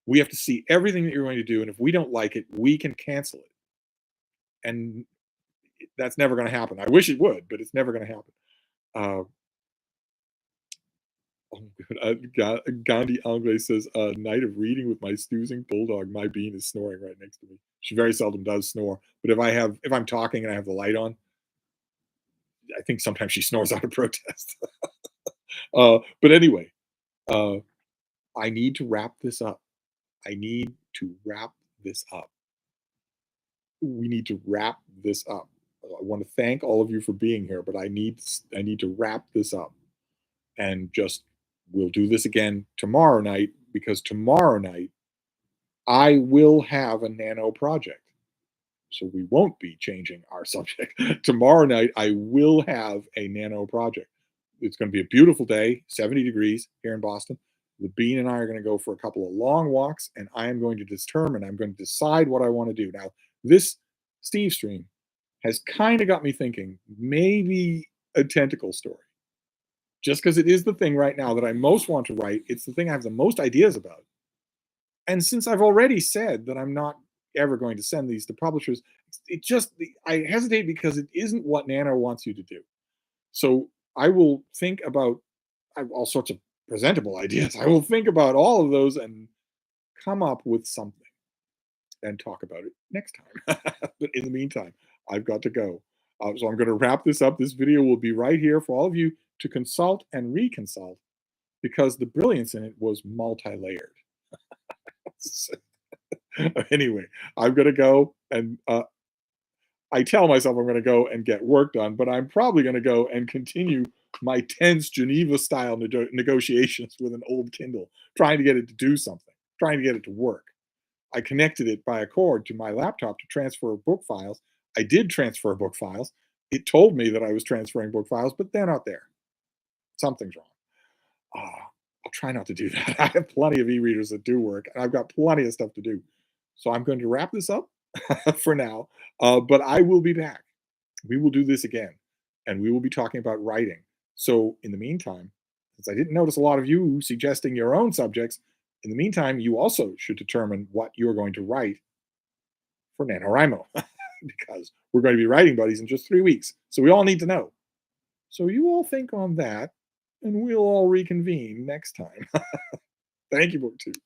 We have to see everything that you're going to do, and if we don't like it, we can cancel it. And that's never going to happen. I wish it would, but it's never going to happen." Gandhi Anglais says, "Night of reading with my snoozing bulldog. My bean is snoring right next to me. She very seldom does snore, but if I'm talking and I have the light on, I think sometimes she snores out of protest." But anyway, I need to wrap this up. I need to wrap this up. We need to wrap this up. I want to thank all of you for being here, but I need to wrap this up, and just we'll do this again tomorrow night, because tomorrow night I will have a nano project. So we won't be changing our subject. Tomorrow night I will have a nano project. It's going to be a beautiful day, 70 degrees here in Boston. The Bean and I are going to go for a couple of long walks, and I'm going to decide what I want to do. Now, this Steve stream has kind of got me thinking maybe a tentacle story. Just because it is the thing right now that I most want to write. It's the thing I have the most ideas about. And since I've already said that I'm not ever going to send these to publishers, I hesitate because it isn't what Nano wants you to do. So I will think about, I have all sorts of presentable ideas. I will think about all of those and come up with something and talk about it next time. But in the meantime, I've got to go. So I'm going to wrap this up. This video will be right here for all of you to consult and reconsult, because the brilliance in it was multi-layered. Anyway, I'm gonna go and I tell myself I'm gonna go and get work done, but I'm probably gonna go and continue my tense Geneva style negotiations with an old Kindle, trying to get it to do something, trying to get it to work. I connected it by a cord to my laptop to transfer book files. I did transfer book files. It told me that I was transferring book files, but they're not there. Something's wrong. I'll try not to do that. I have plenty of e-readers that do work, and I've got plenty of stuff to do. So I'm going to wrap this up for now, but I will be back. We will do this again, and we will be talking about writing. So in the meantime, since I didn't notice a lot of you suggesting your own subjects, in the meantime, you also should determine what you're going to write for NaNoWriMo, because we're going to be writing buddies in just 3 weeks. So we all need to know. So you all think on that, and we'll all reconvene next time. Thank you, BookTube.